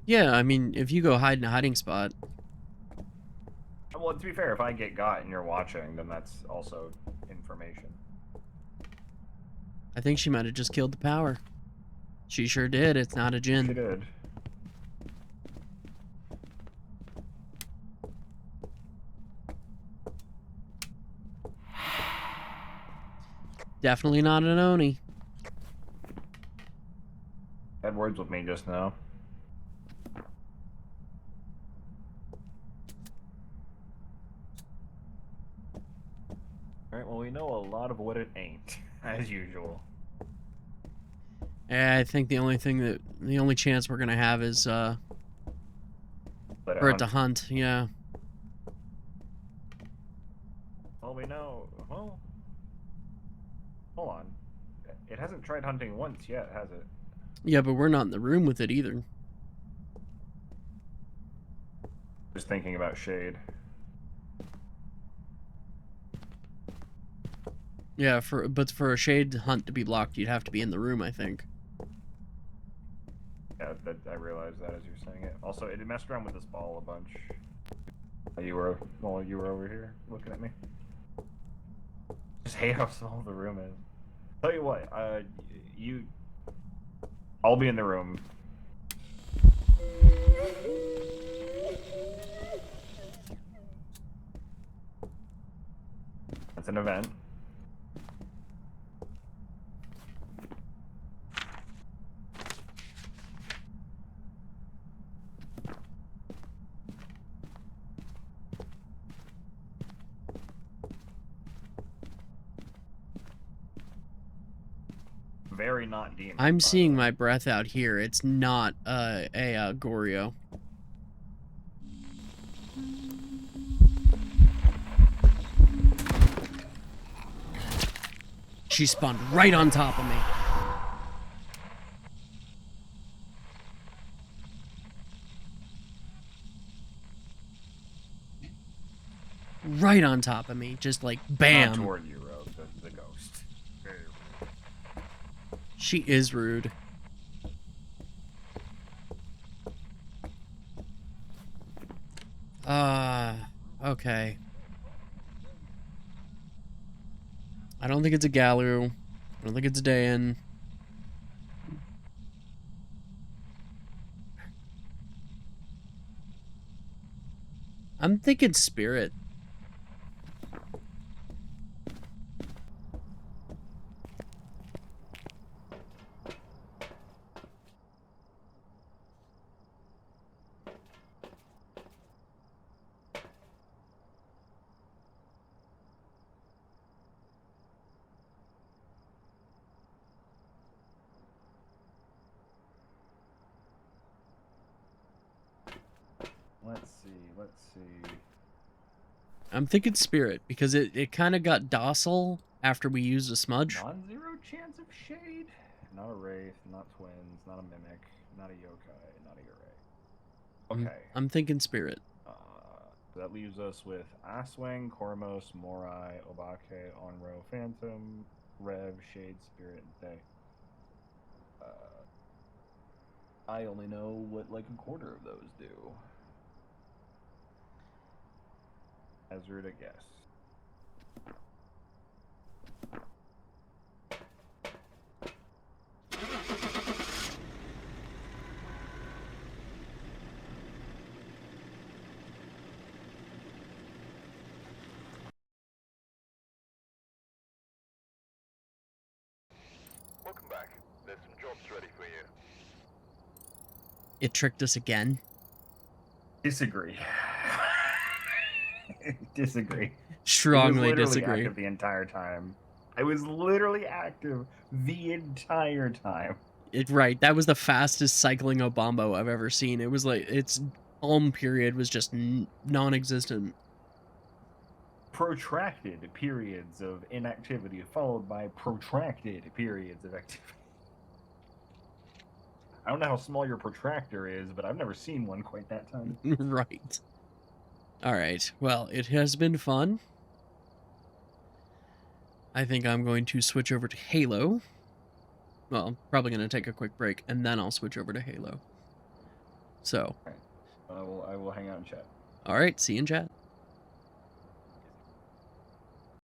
Yeah, I mean, if you go hide in a hiding spot. Well, to be fair, if I get got and you're watching, then that's also information. I think she might have just killed the power. She sure did. It's not a She Jinn. did. Definitely not an Oni. Had words with me just now. Alright, well, we know a lot of what it ain't, as usual. I think the only chance we're gonna have is Let for it to hunt. Yeah. Well, we know. Well, hold on. It hasn't tried hunting once yet, has it? Yeah, but we're not in the room with it either. Just thinking about shade. Yeah, but for a shade hunt to be blocked, you'd have to be in the room, I think. Yeah, I realized that as you're saying it. Also, it messed around with this ball a bunch. You were over here looking at me. Just hate how small the room is. Tell you what, I'll be in the room. That's an event. Very not demon. I'm seeing my breath out here. It's not a Goryo. She spawned right on top of me. Right on top of me. Just like, bam. Not toward you, Rogue, the ghost. She is rude. Okay. I don't think it's a Galu. I don't think it's a Dayan. I'm thinking Spirit. Let's see. I'm thinking Spirit, because it kind of got docile after we used a smudge. Non-zero chance of shade? Not a wraith, not twins, not a mimic, not a yokai, not a Yurei. Okay. I'm thinking Spirit. That leaves us with Aswang, Kormos, Morai, Obake, Onro, Phantom, Rev, Shade, Spirit, and Thay. I only know what like a quarter of those do. Hazard a guess. Welcome back. There's some jobs ready for you. It tricked us again. Disagree. Disagree. Strongly I was literally disagree. active the entire time. I was literally active the entire time. Right, that was the fastest cycling Obombo I've ever seen. It was like, its home period was just non-existent. Protracted periods of inactivity followed by protracted periods of activity. I don't know how small your protractor is, but I've never seen one quite that tiny. Right. Alright, well, it has been fun. I think I'm going to switch over to Halo. Well, I'm probably going to take a quick break, and then I'll switch over to Halo. So. Alright. I will hang out and chat. Alright, see you in chat.